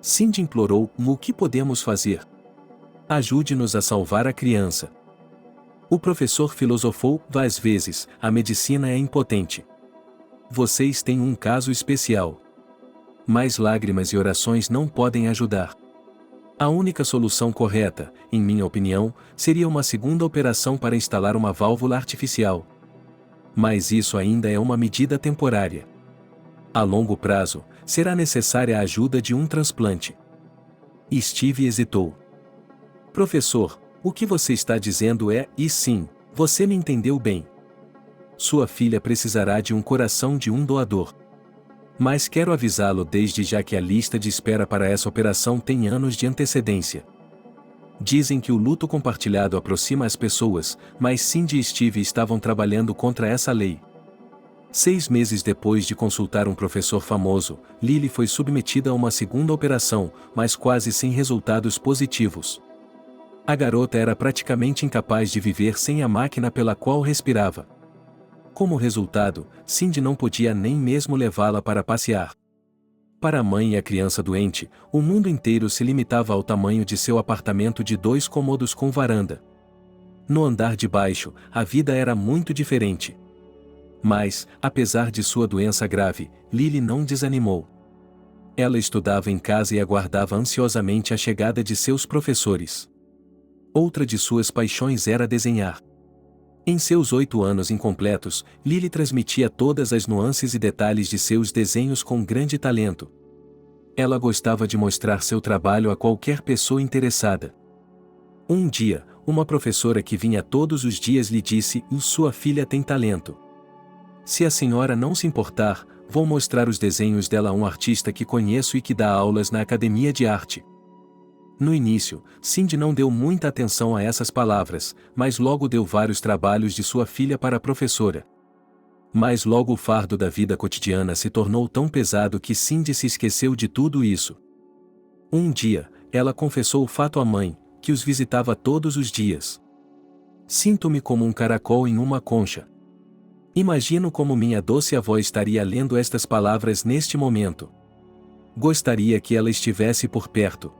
Cindy implorou: "O que podemos fazer? Ajude-nos a salvar a criança." O professor filosofou: "Às vezes, a medicina é impotente. Vocês têm um caso especial. Mas lágrimas e orações não podem ajudar. A única solução correta, em minha opinião, seria uma segunda operação para instalar uma válvula artificial. Mas isso ainda é uma medida temporária. A longo prazo, será necessária a ajuda de um transplante." Steve hesitou. "Professor, o que você está dizendo é, e sim, você me entendeu bem. Sua filha precisará de um coração de um doador. Mas quero avisá-lo desde já que a lista de espera para essa operação tem anos de antecedência. Dizem que o luto compartilhado aproxima as pessoas, mas Cindy e Steve estavam trabalhando contra essa lei." 6 meses depois de consultar um professor famoso, Lily foi submetida a uma segunda operação, mas quase sem resultados positivos. A garota era praticamente incapaz de viver sem a máquina pela qual respirava. Como resultado, Cindy não podia nem mesmo levá-la para passear. Para a mãe e a criança doente, o mundo inteiro se limitava ao tamanho de seu apartamento de 2 cômodos com varanda. No andar de baixo, a vida era muito diferente. Mas, apesar de sua doença grave, Lily não desanimou. Ela estudava em casa e aguardava ansiosamente a chegada de seus professores. Outra de suas paixões era desenhar. Em seus 8 anos incompletos, Lily transmitia todas as nuances e detalhes de seus desenhos com grande talento. Ela gostava de mostrar seu trabalho a qualquer pessoa interessada. Um dia, uma professora que vinha todos os dias lhe disse: "Sua filha tem talento. Se a senhora não se importar, vou mostrar os desenhos dela a um artista que conheço e que dá aulas na academia de arte." No início, Cindy não deu muita atenção a essas palavras, mas logo deu vários trabalhos de sua filha para a professora. Mas logo o fardo da vida cotidiana se tornou tão pesado que Cindy se esqueceu de tudo isso. Um dia, ela confessou o fato à mãe, que os visitava todos os dias. "Sinto-me como um caracol em uma concha. Imagino como minha doce avó estaria lendo estas palavras neste momento. Gostaria que ela estivesse por perto.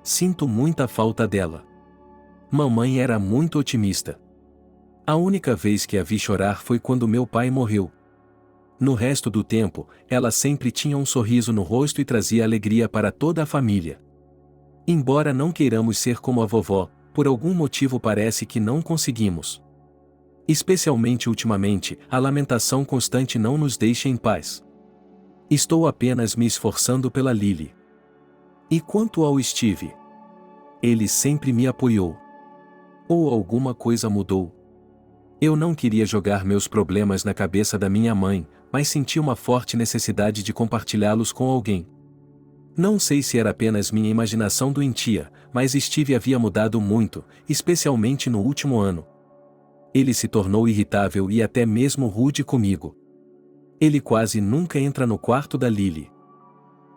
Sinto muita falta dela." Mamãe era muito otimista. "A única vez que a vi chorar foi quando meu pai morreu. No resto do tempo, ela sempre tinha um sorriso no rosto e trazia alegria para toda a família. Embora não queiramos ser como a vovó, por algum motivo parece que não conseguimos. Especialmente ultimamente, a lamentação constante não nos deixa em paz. Estou apenas me esforçando pela Lily. E quanto ao Steve? Ele sempre me apoiou. Ou alguma coisa mudou? Eu não queria jogar meus problemas na cabeça da minha mãe, mas senti uma forte necessidade de compartilhá-los com alguém. Não sei se era apenas minha imaginação doentia, mas Steve havia mudado muito, especialmente no último ano. Ele se tornou irritável e até mesmo rude comigo. Ele quase nunca entra no quarto da Lily.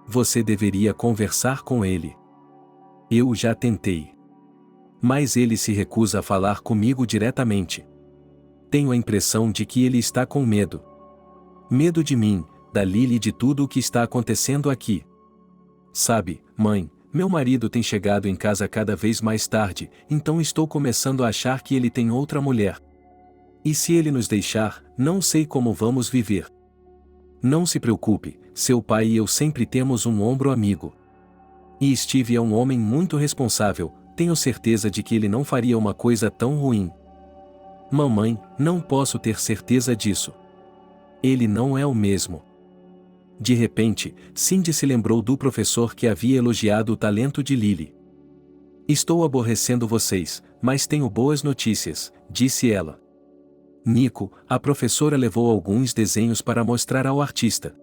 Você deveria conversar com ele. Eu já tentei. Mas ele se recusa a falar comigo diretamente. Tenho a impressão de que ele está com medo. Medo de mim, da Lily e de tudo o que está acontecendo aqui. Sabe, mãe, meu marido tem chegado em casa cada vez mais tarde, então estou começando a achar que ele tem outra mulher. E se ele nos deixar, não sei como vamos viver. Não se preocupe, seu pai e eu sempre temos um ombro amigo. E Steve é um homem muito responsável, tenho certeza de que ele não faria uma coisa tão ruim." "Mamãe, não posso ter certeza disso. Ele não é o mesmo." De repente, Cindy se lembrou do professor que havia elogiado o talento de Lily. "Estou aborrecendo vocês, mas tenho boas notícias", disse ela. Nico, a professora levou alguns desenhos para mostrar ao artista.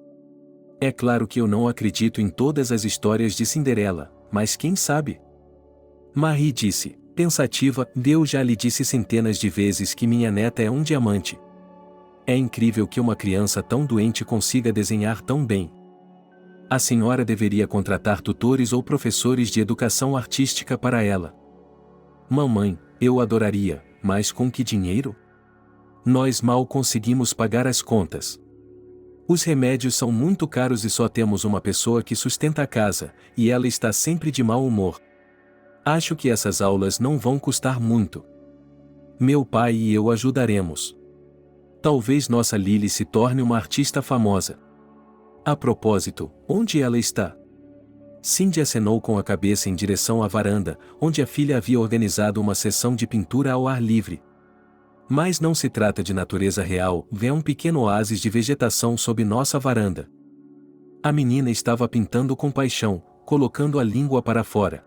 "É claro que eu não acredito em todas as histórias de Cinderela, mas quem sabe?" Marie disse, pensativa: "Deus já lhe disse centenas de vezes que minha neta é um diamante. É incrível que uma criança tão doente consiga desenhar tão bem. A senhora deveria contratar tutores ou professores de educação artística para ela." "Mamãe, eu adoraria, mas com que dinheiro? Nós mal conseguimos pagar as contas. Os remédios são muito caros e só temos uma pessoa que sustenta a casa, e ela está sempre de mau humor. Acho que essas aulas não vão custar muito. Meu pai e eu ajudaremos. Talvez nossa Lily se torne uma artista famosa. A propósito, onde ela está?" Cindy acenou com a cabeça em direção à varanda, onde a filha havia organizado uma sessão de pintura ao ar livre. "Mas não se trata de natureza real, vê um pequeno oásis de vegetação sob nossa varanda." A menina estava pintando com paixão, colocando a língua para fora.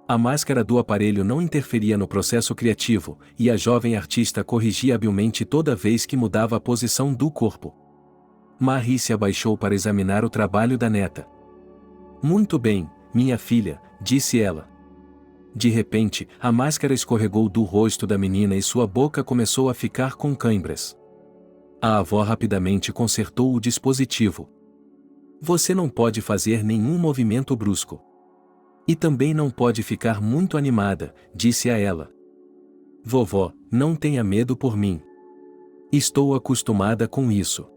A máscara do aparelho não interferia no processo criativo, e a jovem artista corrigia habilmente toda vez que mudava a posição do corpo. Marie se abaixou para examinar o trabalho da neta. "Muito bem, minha filha", disse ela. De repente, a máscara escorregou do rosto da menina e sua boca começou a ficar com câimbras. A avó rapidamente consertou o dispositivo. "Você não pode fazer nenhum movimento brusco. E também não pode ficar muito animada", disse a ela. "Vovó, não tenha medo por mim. Estou acostumada com isso."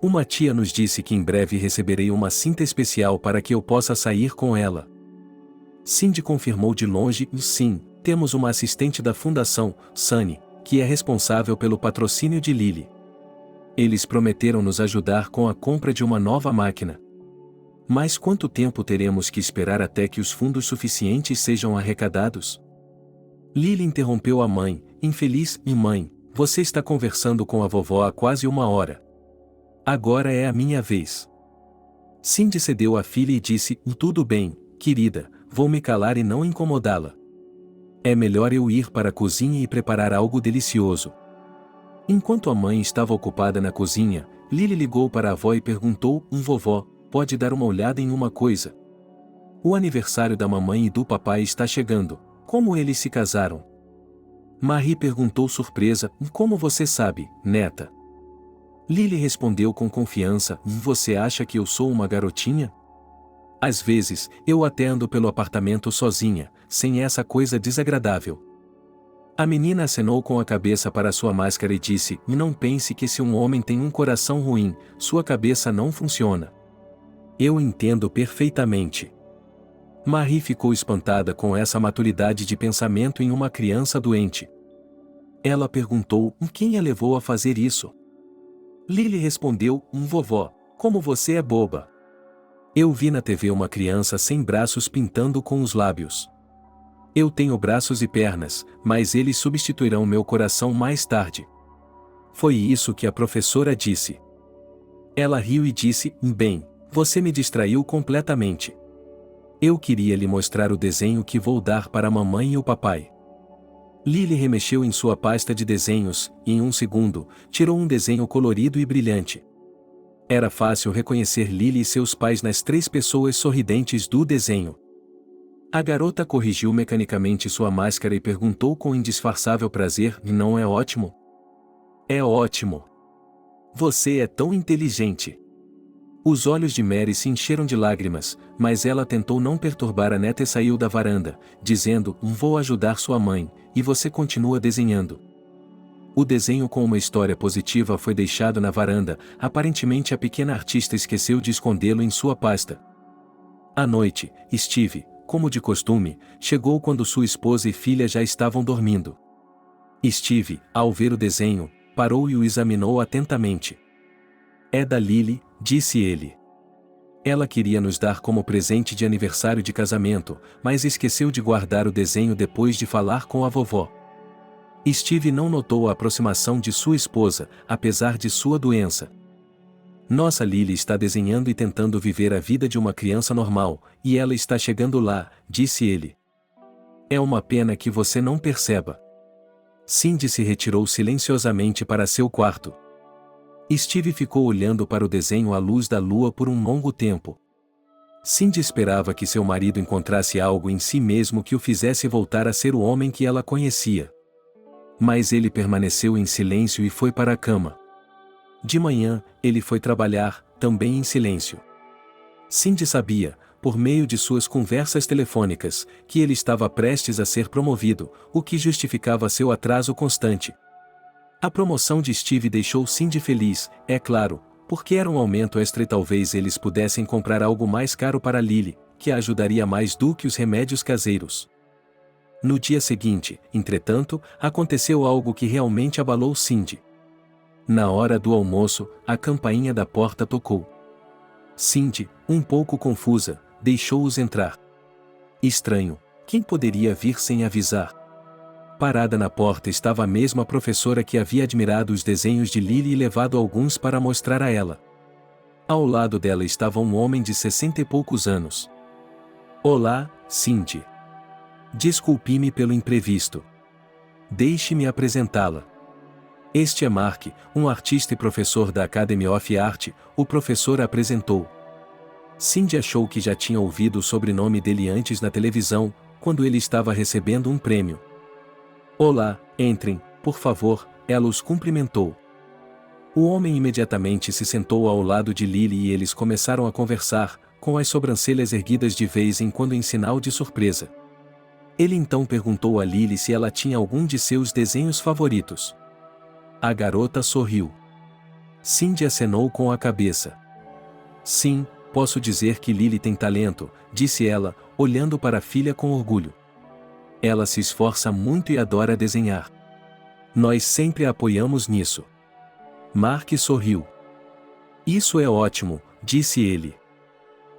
Uma tia nos disse que em breve receberei uma cinta especial para que eu possa sair com ela. Cindy confirmou de longe: sim, temos uma assistente da fundação, Sunny, que é responsável pelo patrocínio de Lily. Eles prometeram nos ajudar com a compra de uma nova máquina. Mas quanto tempo teremos que esperar até que os fundos suficientes sejam arrecadados? Lily interrompeu a mãe, infeliz: e mãe, você está conversando com a vovó há quase 1 hora. Agora é a minha vez. Cindy cedeu à filha e disse: tudo bem, querida, vou me calar e não incomodá-la. É melhor eu ir para a cozinha e preparar algo delicioso. Enquanto a mãe estava ocupada na cozinha, Lily ligou para a avó e perguntou: vovó, pode dar uma olhada em uma coisa? O aniversário da mamãe e do papai está chegando. Como eles se casaram? Marie perguntou surpresa: como você sabe, neta? Lily respondeu com confiança: você acha que eu sou uma garotinha? Às vezes, eu até ando pelo apartamento sozinha, sem essa coisa desagradável. A menina acenou com a cabeça para sua máscara e disse: não pense que se um homem tem um coração ruim, sua cabeça não funciona. Eu entendo perfeitamente. Marie ficou espantada com essa maturidade de pensamento em uma criança doente. Ela perguntou: quem a levou a fazer isso? Lily respondeu: vovó, como você é boba. Eu vi na TV uma criança sem braços pintando com os lábios. Eu tenho braços e pernas, mas eles substituirão meu coração mais tarde. Foi isso que a professora disse. Ela riu e disse: bem, você me distraiu completamente. Eu queria lhe mostrar o desenho que vou dar para a mamãe e o papai. Lily remexeu em sua pasta de desenhos, e em um segundo, tirou um desenho colorido e brilhante. Era fácil reconhecer Lily e seus pais nas 3 pessoas sorridentes do desenho. A garota corrigiu mecanicamente sua máscara e perguntou com indisfarçável prazer: não é ótimo? É ótimo. Você é tão inteligente. Os olhos de Mary se encheram de lágrimas, mas ela tentou não perturbar a neta e saiu da varanda, dizendo: vou ajudar sua mãe, e você continua desenhando. O desenho com uma história positiva foi deixado na varanda, aparentemente a pequena artista esqueceu de escondê-lo em sua pasta. À noite, Steve, como de costume, chegou quando sua esposa e filha já estavam dormindo. Steve, ao ver o desenho, parou e o examinou atentamente. É da Lily, disse ele. Ela queria nos dar como presente de aniversário de casamento, mas esqueceu de guardar o desenho depois de falar com a vovó. Steve não notou a aproximação de sua esposa, apesar de sua doença. Nossa Lily está desenhando e tentando viver a vida de uma criança normal, e ela está chegando lá, disse ele. É uma pena que você não perceba. Cindy se retirou silenciosamente para seu quarto. Steve ficou olhando para o desenho à luz da lua por um longo tempo. Cindy esperava que seu marido encontrasse algo em si mesmo que o fizesse voltar a ser o homem que ela conhecia. Mas ele permaneceu em silêncio e foi para a cama. De manhã, ele foi trabalhar, também em silêncio. Cindy sabia, por meio de suas conversas telefônicas, que ele estava prestes a ser promovido, o que justificava seu atraso constante. A promoção de Steve deixou Cindy feliz, é claro, porque era um aumento extra e talvez eles pudessem comprar algo mais caro para Lily, que a ajudaria mais do que os remédios caseiros. No dia seguinte, entretanto, aconteceu algo que realmente abalou Cindy. Na hora do almoço, a campainha da porta tocou. Cindy, um pouco confusa, deixou-os entrar. Estranho, quem poderia vir sem avisar? Parada na porta estava a mesma professora que havia admirado os desenhos de Lily e levado alguns para mostrar a ela. Ao lado dela estava um homem de 60 e poucos anos. Olá, Cindy. Desculpe-me pelo imprevisto. Deixe-me apresentá-la. Este é Mark, um artista e professor da Academy of Art, o professor apresentou. Cindy achou que já tinha ouvido o sobrenome dele antes na televisão, quando ele estava recebendo um prêmio. Olá, entrem, por favor, ela os cumprimentou. O homem imediatamente se sentou ao lado de Lily e eles começaram a conversar, com as sobrancelhas erguidas de vez em quando em sinal de surpresa. Ele então perguntou a Lily se ela tinha algum de seus desenhos favoritos. A garota sorriu. Cindy acenou com a cabeça. Sim, posso dizer que Lily tem talento, disse ela, olhando para a filha com orgulho. Ela se esforça muito e adora desenhar. Nós sempre a apoiamos nisso. Mark sorriu. Isso é ótimo, disse ele.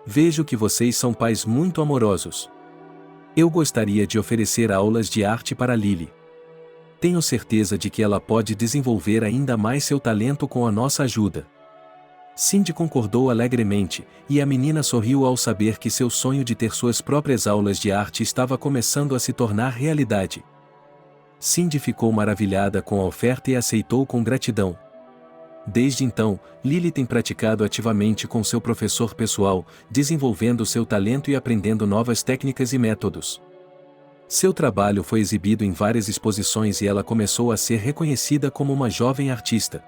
Vejo que vocês são pais muito amorosos. Eu gostaria de oferecer aulas de arte para Lily. Tenho certeza de que ela pode desenvolver ainda mais seu talento com a nossa ajuda. Cindy concordou alegremente, e a menina sorriu ao saber que seu sonho de ter suas próprias aulas de arte estava começando a se tornar realidade. Cindy ficou maravilhada com a oferta e aceitou com gratidão. Desde então, Lily tem praticado ativamente com seu professor pessoal, desenvolvendo seu talento e aprendendo novas técnicas e métodos. Seu trabalho foi exibido em várias exposições e ela começou a ser reconhecida como uma jovem artista.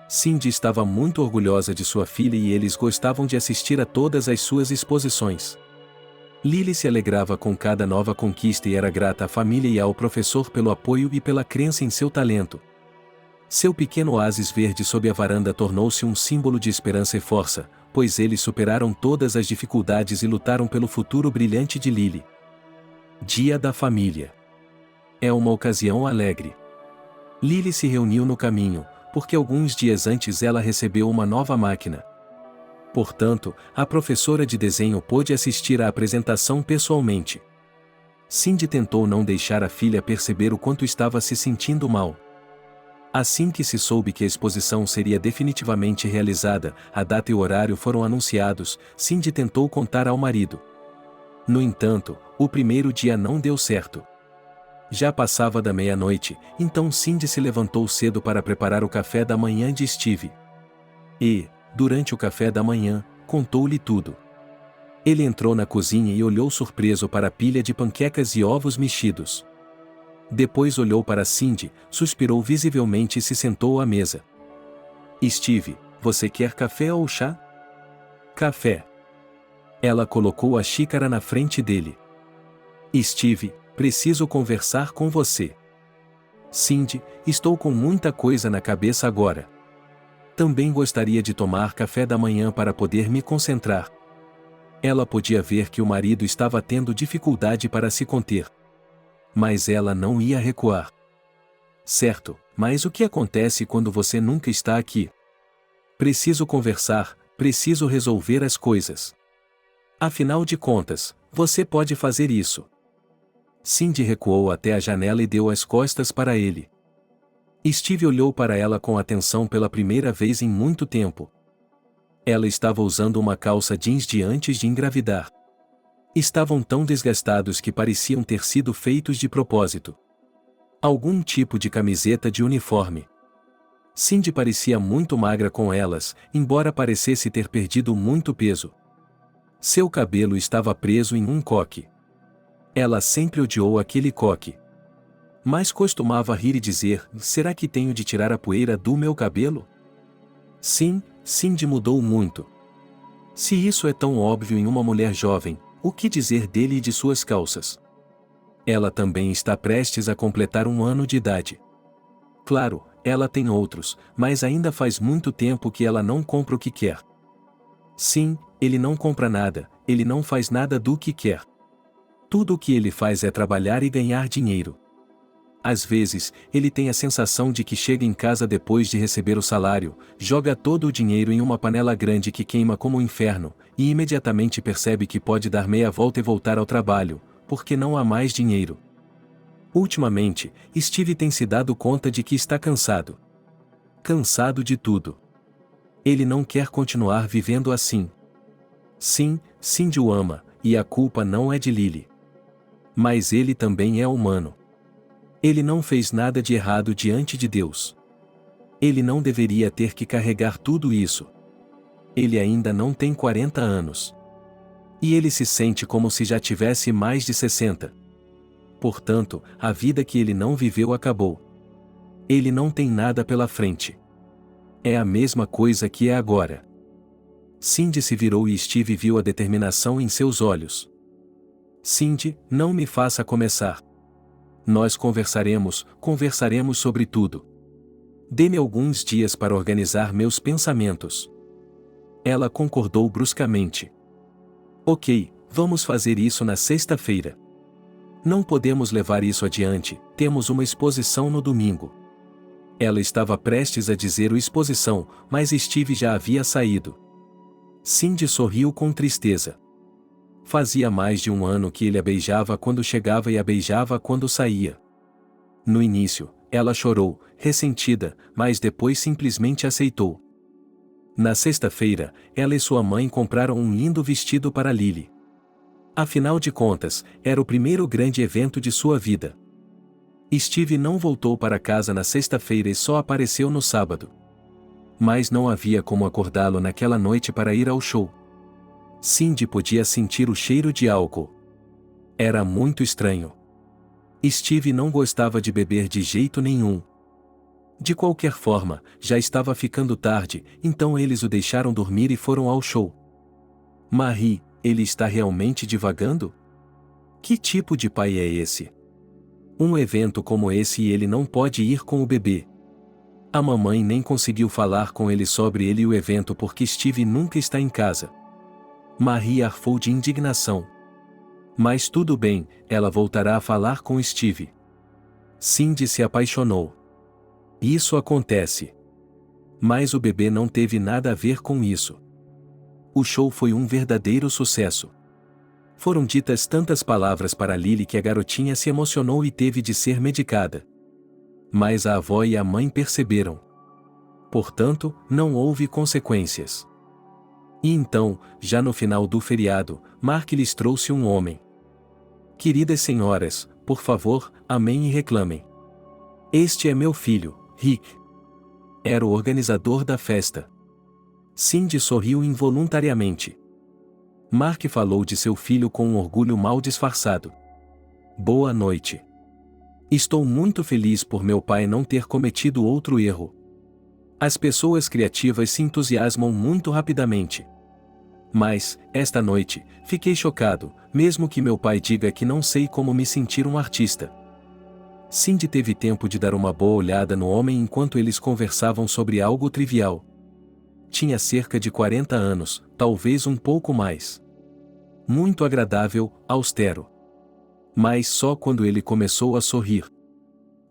Cindy estava muito orgulhosa de sua filha e eles gostavam de assistir a todas as suas exposições. Lily se alegrava com cada nova conquista e era grata à família e ao professor pelo apoio e pela crença em seu talento. Seu pequeno oásis verde sob a varanda tornou-se um símbolo de esperança e força, pois eles superaram todas as dificuldades e lutaram pelo futuro brilhante de Lily. Dia da Família. É uma ocasião alegre. Lily se reuniu no caminho, porque alguns dias antes ela recebeu uma nova máquina. Portanto, a professora de desenho pôde assistir à apresentação pessoalmente. Cindy tentou não deixar a filha perceber o quanto estava se sentindo mal. Assim que se soube que a exposição seria definitivamente realizada, a data e o horário foram anunciados, Cindy tentou contar ao marido. No entanto, o primeiro dia não deu certo. Já passava da meia-noite, então Cindy se levantou cedo para preparar o café da manhã de Steve. E, durante o café da manhã, contou-lhe tudo. Ele entrou na cozinha e olhou surpreso para a pilha de panquecas e ovos mexidos. Depois olhou para Cindy, suspirou visivelmente e se sentou à mesa. Steve, você quer café ou chá? Café. Ela colocou a xícara na frente dele. Steve, preciso conversar com você. Cindy, estou com muita coisa na cabeça agora. Também gostaria de tomar café da manhã para poder me concentrar. Ela podia ver que o marido estava tendo dificuldade para se conter. Mas ela não ia recuar. Certo, mas o que acontece quando você nunca está aqui? Preciso conversar, preciso resolver as coisas. Afinal de contas, você pode fazer isso. Cindy recuou até a janela e deu as costas para ele. Steve olhou para ela com atenção pela primeira vez em muito tempo. Ela estava usando uma calça jeans de antes de engravidar. Estavam tão desgastados que pareciam ter sido feitos de propósito. Algum tipo de camiseta de uniforme. Cindy parecia muito magra com elas, embora parecesse ter perdido muito peso. Seu cabelo estava preso em um coque. Ela sempre odiou aquele coque. Mas costumava rir e dizer: será que tenho de tirar a poeira do meu cabelo? Sim, Cindy mudou muito. Se isso é tão óbvio em uma mulher jovem, o que dizer dele e de suas calças? Ela também está prestes a completar 1 ano de idade. Claro, ela tem outros, mas ainda faz muito tempo que ela não compra o que quer. Sim, ele não compra nada, ele não faz nada do que quer. Tudo o que ele faz é trabalhar e ganhar dinheiro. Às vezes, ele tem a sensação de que chega em casa depois de receber o salário, joga todo o dinheiro em uma panela grande que queima como um inferno, e imediatamente percebe que pode dar meia volta e voltar ao trabalho, porque não há mais dinheiro. Ultimamente, Steve tem se dado conta de que está cansado. Cansado de tudo. Ele não quer continuar vivendo assim. Sim, Cindy o ama, e a culpa não é de Lily. Mas ele também é humano. Ele não fez nada de errado diante de Deus. Ele não deveria ter que carregar tudo isso. Ele ainda não tem 40 anos. E ele se sente como se já tivesse mais de 60. Portanto, a vida que ele não viveu acabou. Ele não tem nada pela frente. É a mesma coisa que é agora. Cindy se virou e Steve viu a determinação em seus olhos. Cindy, não me faça começar. Nós conversaremos sobre tudo. Dê-me alguns dias para organizar meus pensamentos. Ela concordou bruscamente. Ok, vamos fazer isso na sexta-feira. Não podemos levar isso adiante, temos uma exposição no domingo. Ela estava prestes a dizer exposição, mas Steve já havia saído. Cindy sorriu com tristeza. Fazia mais de um ano que ele a beijava quando chegava e a beijava quando saía. No início, ela chorou, ressentida, mas depois simplesmente aceitou. Na sexta-feira, ela e sua mãe compraram um lindo vestido para Lily. Afinal de contas, era o primeiro grande evento de sua vida. Steve não voltou para casa na sexta-feira e só apareceu no sábado. Mas não havia como acordá-lo naquela noite para ir ao show. Cindy podia sentir o cheiro de álcool. Era muito estranho. Steve não gostava de beber de jeito nenhum. De qualquer forma, já estava ficando tarde, então eles o deixaram dormir e foram ao show. Marie, ele está realmente divagando? Que tipo de pai é esse? Um evento como esse e ele não pode ir com o bebê. A mamãe nem conseguiu falar com ele sobre ele e o evento porque Steve nunca está em casa. Marie arfou de indignação. Mas tudo bem, ela voltará a falar com Steve. Cindy se apaixonou. Isso acontece. Mas o bebê não teve nada a ver com isso. O show foi um verdadeiro sucesso. Foram ditas tantas palavras para Lily que a garotinha se emocionou e teve de ser medicada. Mas a avó e a mãe perceberam. Portanto, não houve consequências. E então, já no final do feriado, Mark lhes trouxe um homem. Queridas senhoras, por favor, amem e reclamem. Este é meu filho, Rick. Era o organizador da festa. Cindy sorriu involuntariamente. Mark falou de seu filho com um orgulho mal disfarçado. Boa noite. Estou muito feliz por meu pai não ter cometido outro erro. As pessoas criativas se entusiasmam muito rapidamente. Mas, esta noite, fiquei chocado, mesmo que meu pai diga que não sei como me sentir um artista. Cindy teve tempo de dar uma boa olhada no homem enquanto eles conversavam sobre algo trivial. Tinha cerca de 40 anos, talvez um pouco mais. Muito agradável, austero. Mas só quando ele começou a sorrir.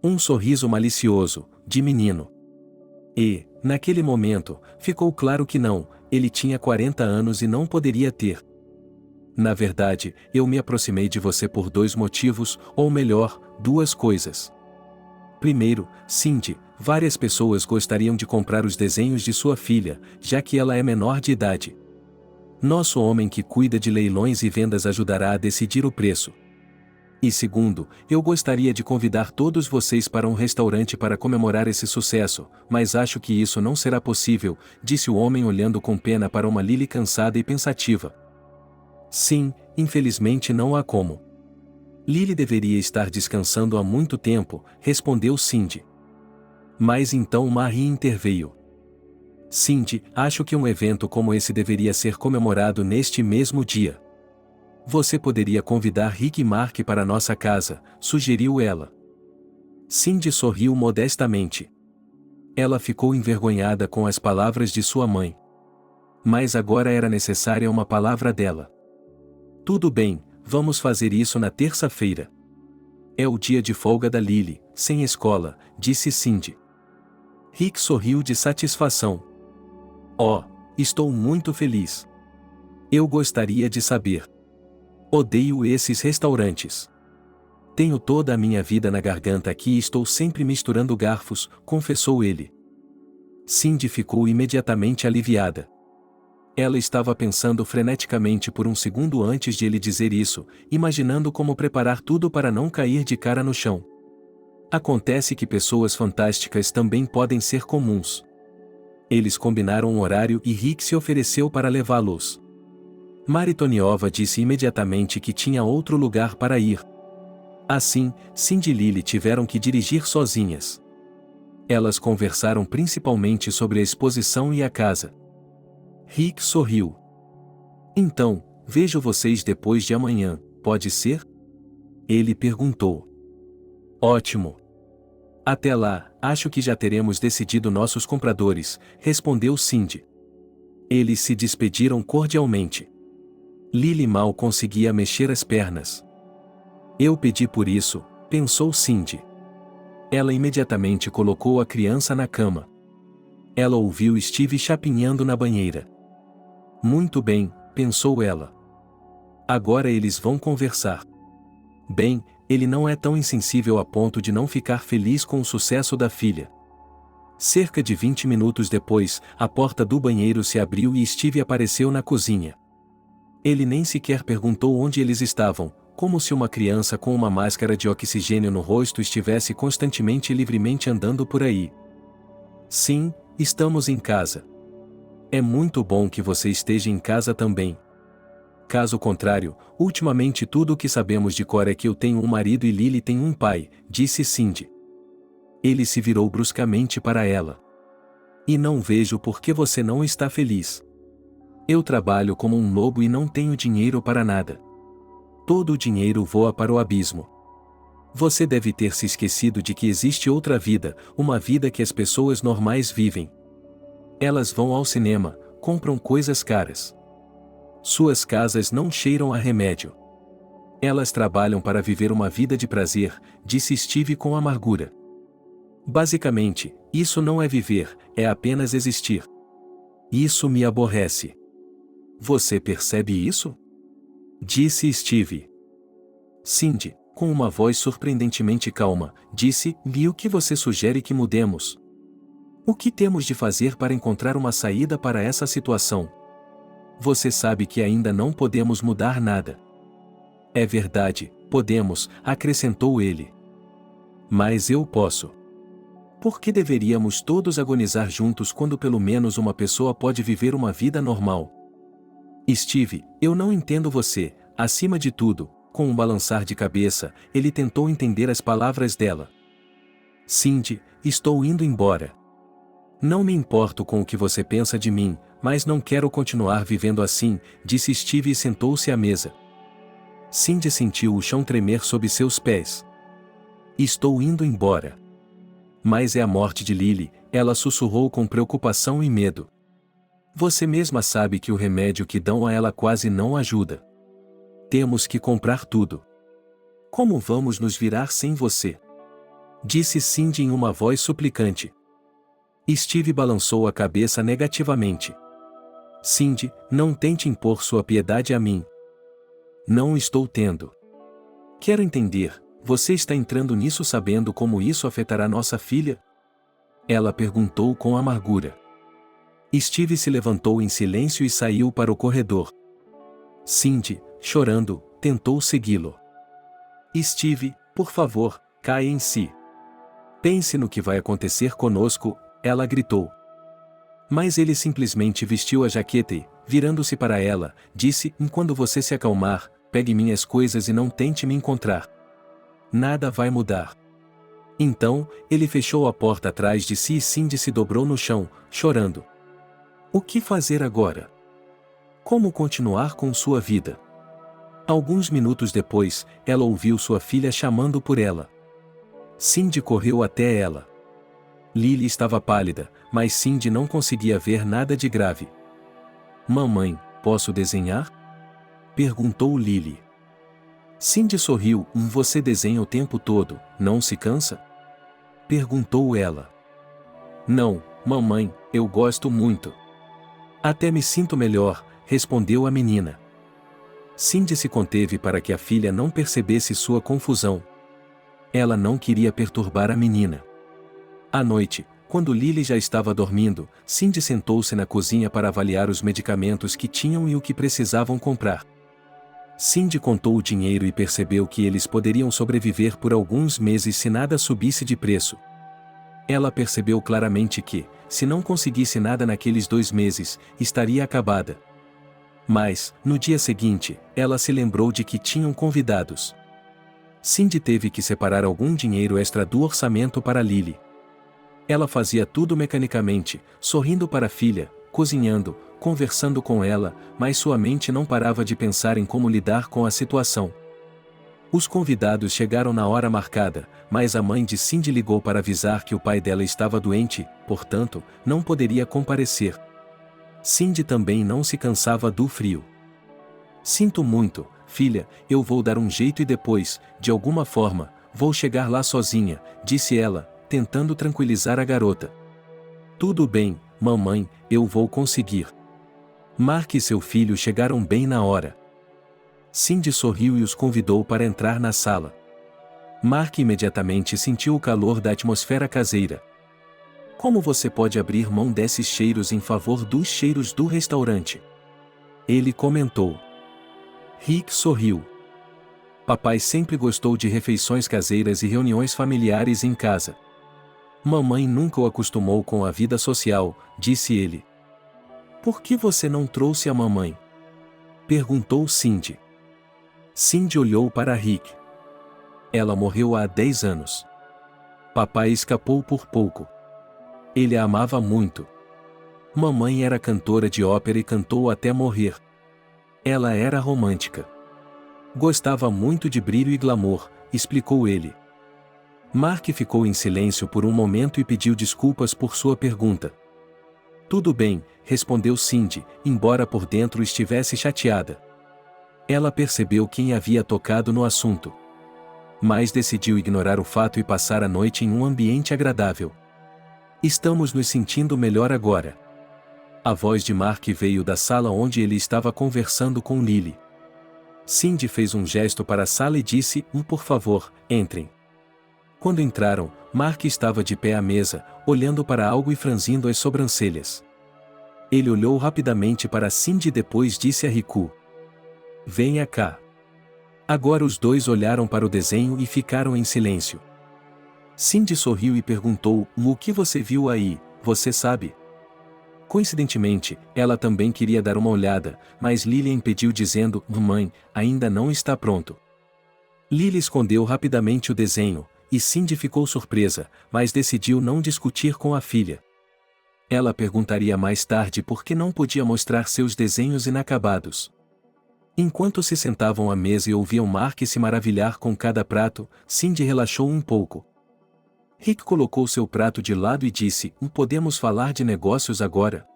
Um sorriso malicioso, de menino. E, naquele momento, ficou claro que não, ele tinha 40 anos e não poderia ter. Na verdade, eu me aproximei de você por dois motivos, ou melhor, duas coisas. Primeiro, Cindy, várias pessoas gostariam de comprar os desenhos de sua filha, já que ela é menor de idade. Nosso homem que cuida de leilões e vendas ajudará a decidir o preço. E segundo, eu gostaria de convidar todos vocês para um restaurante para comemorar esse sucesso, mas acho que isso não será possível, disse o homem olhando com pena para uma Lily cansada e pensativa. Sim, infelizmente não há como. Lily deveria estar descansando há muito tempo, respondeu Cindy. Mas então Marie interveio. Cindy, acho que um evento como esse deveria ser comemorado neste mesmo dia. Você poderia convidar Rick e Mark para nossa casa, sugeriu ela. Cindy sorriu modestamente. Ela ficou envergonhada com as palavras de sua mãe. Mas agora era necessária uma palavra dela. Tudo bem, vamos fazer isso na terça-feira. É o dia de folga da Lily, sem escola, disse Cindy. Rick sorriu de satisfação. Oh, estou muito feliz. Eu gostaria de saber. Odeio esses restaurantes. Tenho toda a minha vida na garganta aqui e estou sempre misturando garfos, confessou ele. Cindy ficou imediatamente aliviada. Ela estava pensando freneticamente por um segundo antes de ele dizer isso, imaginando como preparar tudo para não cair de cara no chão. Acontece que pessoas fantásticas também podem ser comuns. Eles combinaram um horário e Rick se ofereceu para levá-los. Maritoniova disse imediatamente que tinha outro lugar para ir. Assim, Cindy e Lily tiveram que dirigir sozinhas. Elas conversaram principalmente sobre a exposição e a casa. Rick sorriu. Então, vejo vocês depois de amanhã, pode ser? Ele perguntou. Ótimo. Até lá, acho que já teremos decidido nossos compradores, respondeu Cindy. Eles se despediram cordialmente. Lily mal conseguia mexer as pernas. Eu pedi por isso, pensou Cindy. Ela imediatamente colocou a criança na cama. Ela ouviu Steve chapinhando na banheira. Muito bem, pensou ela. Agora eles vão conversar. Bem, ele não é tão insensível a ponto de não ficar feliz com o sucesso da filha. Cerca de 20 minutos depois, a porta do banheiro se abriu e Steve apareceu na cozinha. Ele nem sequer perguntou onde eles estavam, como se uma criança com uma máscara de oxigênio no rosto estivesse constantemente e livremente andando por aí. Sim, estamos em casa. É muito bom que você esteja em casa também. Caso contrário, ultimamente tudo o que sabemos de cor é que eu tenho um marido e Lily tem um pai, disse Cindy. Ele se virou bruscamente para ela. E não vejo por que você não está feliz. Eu trabalho como um lobo e não tenho dinheiro para nada. Todo o dinheiro voa para o abismo. Você deve ter se esquecido de que existe outra vida, uma vida que as pessoas normais vivem. Elas vão ao cinema, compram coisas caras. Suas casas não cheiram a remédio. Elas trabalham para viver uma vida de prazer, disse Steve com amargura. Basicamente, isso não é viver, é apenas existir. Isso me aborrece. Você percebe isso? Disse Steve. Cindy, com uma voz surpreendentemente calma, disse: E o que você sugere que mudemos? O que temos de fazer para encontrar uma saída para essa situação? Você sabe que ainda não podemos mudar nada. É verdade, podemos, acrescentou ele. Mas eu posso. Por que deveríamos todos agonizar juntos quando pelo menos uma pessoa pode viver uma vida normal? Steve, eu não entendo você. Acima de tudo, com um balançar de cabeça, ele tentou entender as palavras dela. Cindy, estou indo embora. Não me importo com o que você pensa de mim, mas não quero continuar vivendo assim, disse Steve e sentou-se à mesa. Cindy sentiu o chão tremer sob seus pés. Estou indo embora. Mas é a morte de Lily, ela sussurrou com preocupação e medo. Você mesma sabe que o remédio que dão a ela quase não ajuda. Temos que comprar tudo. Como vamos nos virar sem você? Disse Cindy em uma voz suplicante. Steve balançou a cabeça negativamente. Cindy, não tente impor sua piedade a mim. Não estou tendo. Quero entender, você está entrando nisso sabendo como isso afetará nossa filha? Ela perguntou com amargura. Steve se levantou em silêncio e saiu para o corredor. Cindy, chorando, tentou segui-lo. Steve, por favor, caia em si. Pense no que vai acontecer conosco, ela gritou. Mas ele simplesmente vestiu a jaqueta e, virando-se para ela, disse: Quando você se acalmar, pegue minhas coisas e não tente me encontrar. Nada vai mudar. Então, ele fechou a porta atrás de si e Cindy se dobrou no chão, chorando. O que fazer agora? Como continuar com sua vida? Alguns minutos depois, ela ouviu sua filha chamando por ela. Cindy correu até ela. Lily estava pálida, mas Cindy não conseguia ver nada de grave. Mamãe, posso desenhar? Perguntou Lily. Cindy sorriu. Você desenha o tempo todo, não se cansa? Perguntou ela. Não, mamãe, eu gosto muito. Até me sinto melhor, respondeu a menina. Cindy se conteve para que a filha não percebesse sua confusão. Ela não queria perturbar a menina. À noite, quando Lily já estava dormindo, Cindy sentou-se na cozinha para avaliar os medicamentos que tinham e o que precisavam comprar. Cindy contou o dinheiro e percebeu que eles poderiam sobreviver por alguns meses se nada subisse de preço. Ela percebeu claramente que, se não conseguisse nada naqueles 2 meses, estaria acabada. Mas, no dia seguinte, ela se lembrou de que tinham convidados. Cindy teve que separar algum dinheiro extra do orçamento para Lily. Ela fazia tudo mecanicamente, sorrindo para a filha, cozinhando, conversando com ela, mas sua mente não parava de pensar em como lidar com a situação. Os convidados chegaram na hora marcada, mas a mãe de Cindy ligou para avisar que o pai dela estava doente, portanto, não poderia comparecer. Cindy também não se cansava do frio. Sinto muito, filha, eu vou dar um jeito e depois, de alguma forma, vou chegar lá sozinha, disse ela, tentando tranquilizar a garota. Tudo bem, mamãe, eu vou conseguir. Mark e seu filho chegaram bem na hora. Cindy sorriu e os convidou para entrar na sala. Mark imediatamente sentiu o calor da atmosfera caseira. Como você pode abrir mão desses cheiros em favor dos cheiros do restaurante? Ele comentou. Rick sorriu. Papai sempre gostou de refeições caseiras e reuniões familiares em casa. Mamãe nunca o acostumou com a vida social, disse ele. Por que você não trouxe a mamãe? Perguntou Cindy. Cindy olhou para Rick. Ela morreu há 10 anos. Papai escapou por pouco. Ele a amava muito. Mamãe era cantora de ópera e cantou até morrer. Ela era romântica. Gostava muito de brilho e glamour, explicou ele. Mark ficou em silêncio por um momento e pediu desculpas por sua pergunta. Tudo bem, respondeu Cindy, embora por dentro estivesse chateada. Ela percebeu quem havia tocado no assunto. Mas decidiu ignorar o fato e passar a noite em um ambiente agradável. Estamos nos sentindo melhor agora. A voz de Mark veio da sala onde ele estava conversando com Lily. Cindy fez um gesto para a sala e disse, por favor, entrem. Quando entraram, Mark estava de pé à mesa, olhando para algo e franzindo as sobrancelhas. Ele olhou rapidamente para Cindy e depois disse a Riku. Venha cá. Agora os dois olharam para o desenho e ficaram em silêncio. Cindy sorriu e perguntou, o que você viu aí, você sabe? Coincidentemente, ela também queria dar uma olhada, mas Lily a impediu dizendo, mãe, ainda não está pronto. Lily escondeu rapidamente o desenho, e Cindy ficou surpresa, mas decidiu não discutir com a filha. Ela perguntaria mais tarde por que não podia mostrar seus desenhos inacabados. Enquanto se sentavam à mesa e ouviam Mark se maravilhar com cada prato, Cindy relaxou um pouco. Rick colocou seu prato de lado e disse, podemos falar de negócios agora?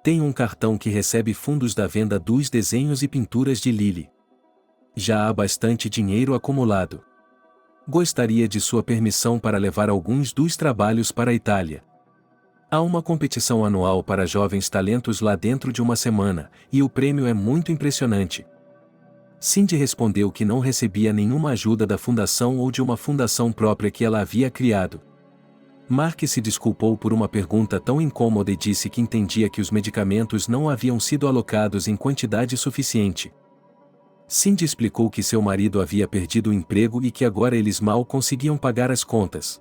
Tenho um cartão que recebe fundos da venda dos desenhos e pinturas de Lily. Já há bastante dinheiro acumulado. Gostaria de sua permissão para levar alguns dos trabalhos para a Itália. Há uma competição anual para jovens talentos lá dentro de uma semana, e o prêmio é muito impressionante. Cindy respondeu que não recebia nenhuma ajuda da fundação ou de uma fundação própria que ela havia criado. Mark se desculpou por uma pergunta tão incômoda e disse que entendia que os medicamentos não haviam sido alocados em quantidade suficiente. Cindy explicou que seu marido havia perdido o emprego e que agora eles mal conseguiam pagar as contas.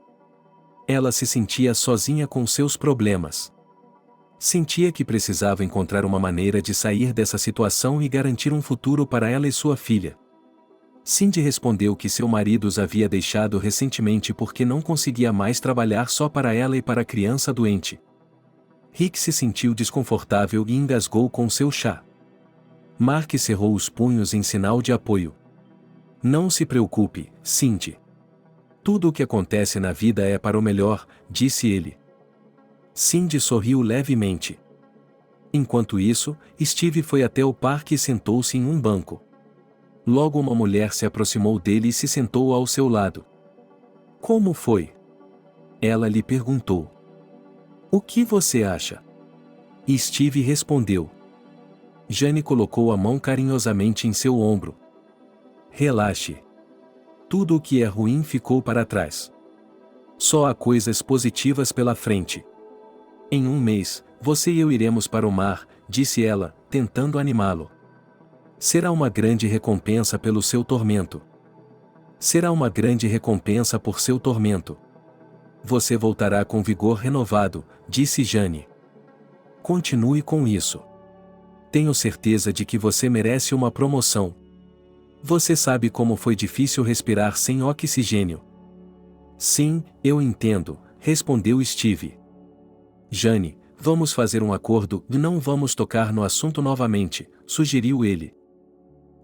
Ela se sentia sozinha com seus problemas. Sentia que precisava encontrar uma maneira de sair dessa situação e garantir um futuro para ela e sua filha. Cindy respondeu que seu marido os havia deixado recentemente porque não conseguia mais trabalhar só para ela e para a criança doente. Rick se sentiu desconfortável e engasgou com seu chá. Mark cerrou os punhos em sinal de apoio. Não se preocupe, Cindy. Tudo o que acontece na vida é para o melhor, disse ele. Cindy sorriu levemente. Enquanto isso, Steve foi até o parque e sentou-se em um banco. Logo uma mulher se aproximou dele e se sentou ao seu lado. Como foi? Ela lhe perguntou. O que você acha? Steve respondeu. Jane colocou a mão carinhosamente em seu ombro. Relaxe. Tudo o que é ruim ficou para trás. Só há coisas positivas pela frente. Em um mês, você e eu iremos para o mar, disse ela, tentando animá-lo. Será uma grande recompensa pelo seu tormento. Será uma grande recompensa por seu tormento. Você voltará com vigor renovado, disse Jane. Continue com isso. Tenho certeza de que você merece uma promoção. Você sabe como foi difícil respirar sem oxigênio. Sim, eu entendo, respondeu Steve. Jane, vamos fazer um acordo e não vamos tocar no assunto novamente, sugeriu ele.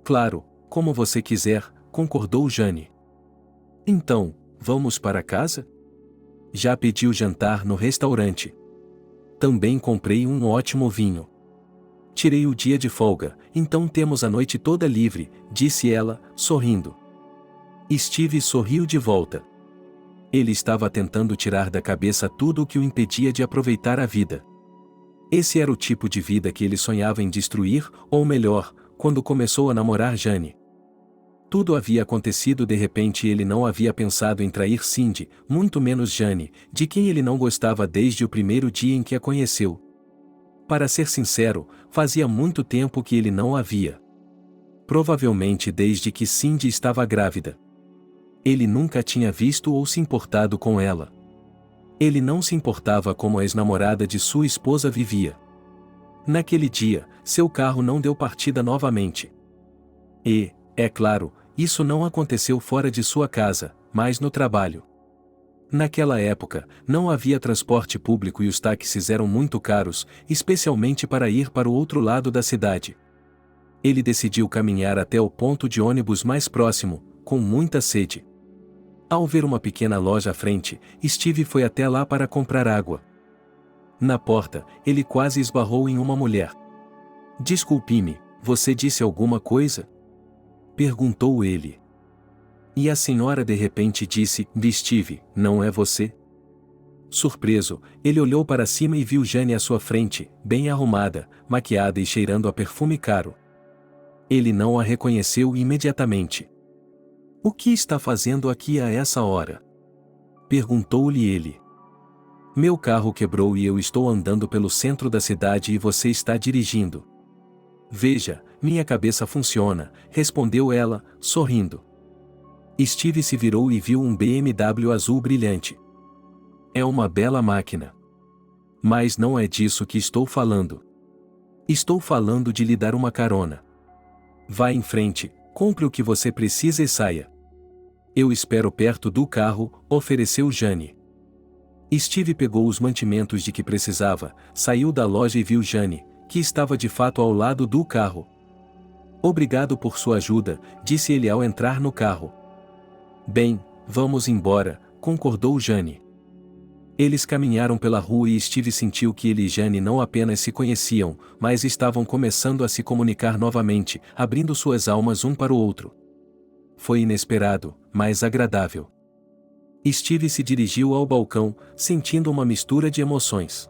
Claro, como você quiser, concordou Jane. Então, vamos para casa? Já pedi o jantar no restaurante. Também comprei um ótimo vinho. Tirei o dia de folga, então temos a noite toda livre, disse ela, sorrindo. Steve sorriu de volta. Ele estava tentando tirar da cabeça tudo o que o impedia de aproveitar a vida. Esse era o tipo de vida que ele sonhava em destruir, ou melhor, quando começou a namorar Jane. Tudo havia acontecido de repente e ele não havia pensado em trair Cindy, muito menos Jane, de quem ele não gostava desde o primeiro dia em que a conheceu. Para ser sincero, fazia muito tempo que ele não a via. Provavelmente desde que Cindy estava grávida. Ele nunca tinha visto ou se importado com ela. Ele não se importava como a ex-namorada de sua esposa vivia. Naquele dia, seu carro não deu partida novamente. E, é claro, isso não aconteceu fora de sua casa, mas no trabalho. Naquela época, não havia transporte público e os táxis eram muito caros, especialmente para ir para o outro lado da cidade. Ele decidiu caminhar até o ponto de ônibus mais próximo, com muita sede. Ao ver uma pequena loja à frente, Steve foi até lá para comprar água. Na porta, ele quase esbarrou em uma mulher. "Desculpe-me, você disse alguma coisa?" perguntou ele. E a senhora de repente disse: "Steve, não é você?" Surpreso, ele olhou para cima e viu Jane à sua frente, bem arrumada, maquiada e cheirando a perfume caro. Ele não a reconheceu imediatamente. "O que está fazendo aqui a essa hora?" perguntou-lhe ele. "Meu carro quebrou e eu estou andando pelo centro da cidade e você está dirigindo." "Veja, minha cabeça funciona", respondeu ela, sorrindo. Steve se virou e viu um BMW azul brilhante. "É uma bela máquina. Mas não é disso que estou falando. Estou falando de lhe dar uma carona. Vá em frente, compre o que você precisa e saia." "Eu espero perto do carro", ofereceu Jane. Steve pegou os mantimentos de que precisava, saiu da loja e viu Jane, que estava de fato ao lado do carro. "Obrigado por sua ajuda", disse ele ao entrar no carro. "Bem, vamos embora", concordou Jane. Eles caminharam pela rua e Steve sentiu que ele e Jane não apenas se conheciam, mas estavam começando a se comunicar novamente, abrindo suas almas um para o outro. Foi inesperado, mas agradável. Steve se dirigiu ao balcão, sentindo uma mistura de emoções.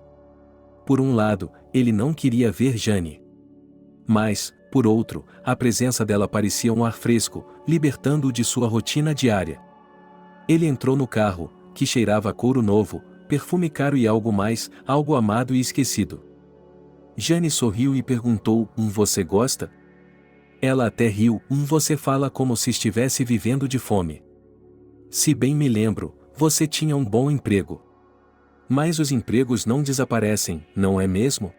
Por um lado, ele não queria ver Jane. Mas, por outro, a presença dela parecia um ar fresco, libertando-o de sua rotina diária. Ele entrou no carro, que cheirava a couro novo, perfume caro e algo mais, algo amado e esquecido. Jane sorriu e perguntou: "Você gosta?" Ela até riu: "Você fala como se estivesse vivendo de fome. Se bem me lembro, você tinha um bom emprego. Mas os empregos não desaparecem, não é mesmo?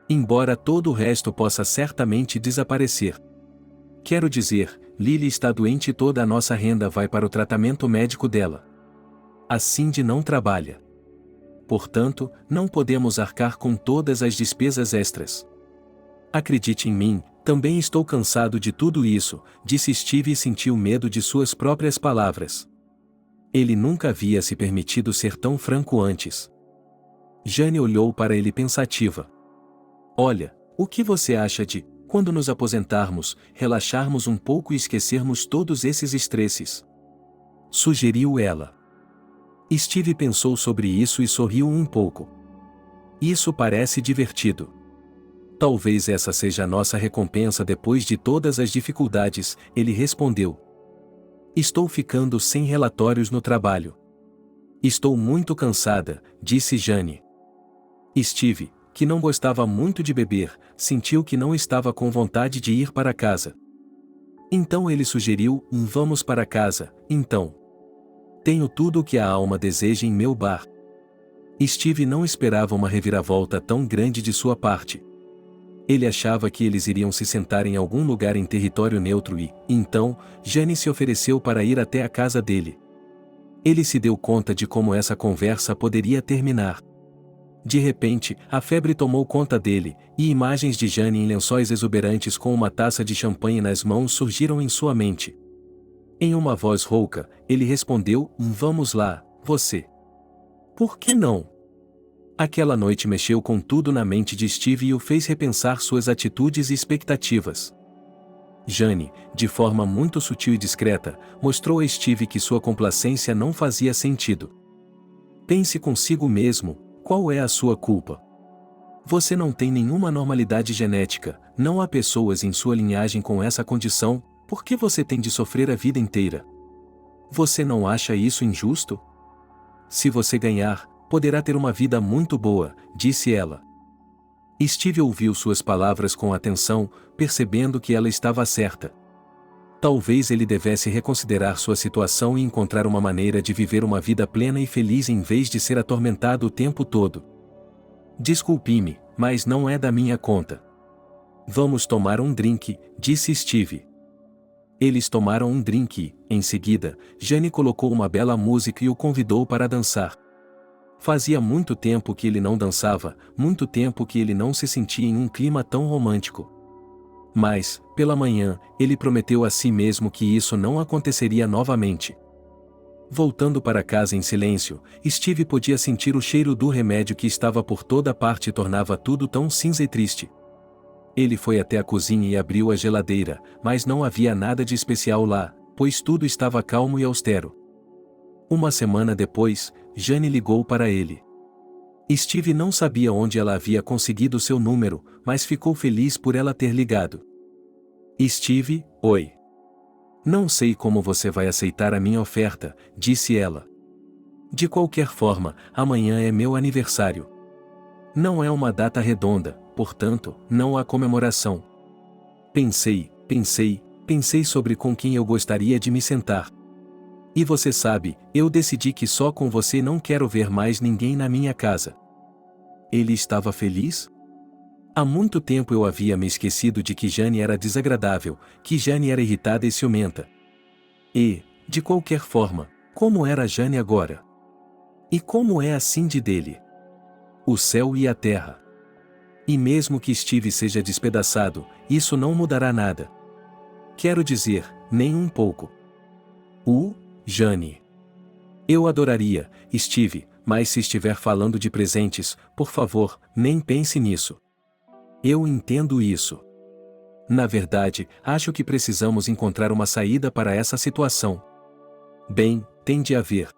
Embora todo o resto possa certamente desaparecer. Quero dizer, Lily está doente e toda a nossa renda vai para o tratamento médico dela. A Cindy não trabalha. Portanto, não podemos arcar com todas as despesas extras. Acredite em mim, também estou cansado de tudo isso", disse Steve e sentiu medo de suas próprias palavras. Ele nunca havia se permitido ser tão franco antes. Jane olhou para ele pensativa. "Olha, o que você acha de, quando nos aposentarmos, relaxarmos um pouco e esquecermos todos esses estresses?" sugeriu ela. Steve pensou sobre isso e sorriu um pouco. "Isso parece divertido. Talvez essa seja a nossa recompensa depois de todas as dificuldades", ele respondeu. "Estou ficando sem relatórios no trabalho. Estou muito cansada", disse Jane. Steve, que não gostava muito de beber, sentiu que não estava com vontade de ir para casa. Então ele sugeriu: "Vamos para casa, então. Tenho tudo o que a alma deseja em meu bar." Steve não esperava uma reviravolta tão grande de sua parte. Ele achava que eles iriam se sentar em algum lugar em território neutro e, então, Jane se ofereceu para ir até a casa dele. Ele se deu conta de como essa conversa poderia terminar. De repente, a febre tomou conta dele, e imagens de Jane em lençóis exuberantes com uma taça de champanhe nas mãos surgiram em sua mente. Em uma voz rouca, ele respondeu: Vamos lá, você. Por que não? Aquela noite mexeu com tudo na mente de Steve e o fez repensar suas atitudes e expectativas. Jane, de forma muito sutil e discreta, mostrou a Steve que sua complacência não fazia sentido. Pense consigo mesmo: qual é a sua culpa? Você não tem nenhuma normalidade genética, não há pessoas em sua linhagem com essa condição, por que você tem de sofrer a vida inteira? Você não acha isso injusto? Se você ganhar, poderá ter uma vida muito boa, disse ela. Steve ouviu suas palavras com atenção, percebendo que ela estava certa. Talvez ele devesse reconsiderar sua situação e encontrar uma maneira de viver uma vida plena e feliz em vez de ser atormentado o tempo todo. Desculpe-me, mas não é da minha conta. Vamos tomar um drink, disse Steve. Eles tomaram um drink e, em seguida, Jane colocou uma bela música e o convidou para dançar. Fazia muito tempo que ele não dançava, muito tempo que ele não se sentia em um clima tão romântico. Mas, pela manhã, ele prometeu a si mesmo que isso não aconteceria novamente. Voltando para casa em silêncio, Steve podia sentir o cheiro do remédio que estava por toda parte e tornava tudo tão cinza e triste. Ele foi até a cozinha e abriu a geladeira, mas não havia nada de especial lá, pois tudo estava calmo e austero. Uma semana depois, Jane ligou para ele. Steve não sabia onde ela havia conseguido seu número, mas ficou feliz por ela ter ligado. Steve, oi. Não sei como você vai aceitar a minha oferta, disse ela. De qualquer forma, amanhã é meu aniversário. Não é uma data redonda, portanto, não há comemoração. Pensei sobre com quem eu gostaria de me sentar. E você sabe, eu decidi que só com você não quero ver mais ninguém na minha casa. Ele estava feliz? Há muito tempo eu havia me esquecido de que Jane era desagradável, que Jane era irritada e ciumenta. E, de qualquer forma, como era Jane agora? E como é a Cindy dele? O céu e a terra. E mesmo que Steve seja despedaçado, isso não mudará nada. Quero dizer, nem um pouco. Jane. Eu adoraria, Steve, mas se estiver falando de presentes, por favor, nem pense nisso. Eu entendo isso. Na verdade, acho que precisamos encontrar uma saída para essa situação. Bem, tem de haver.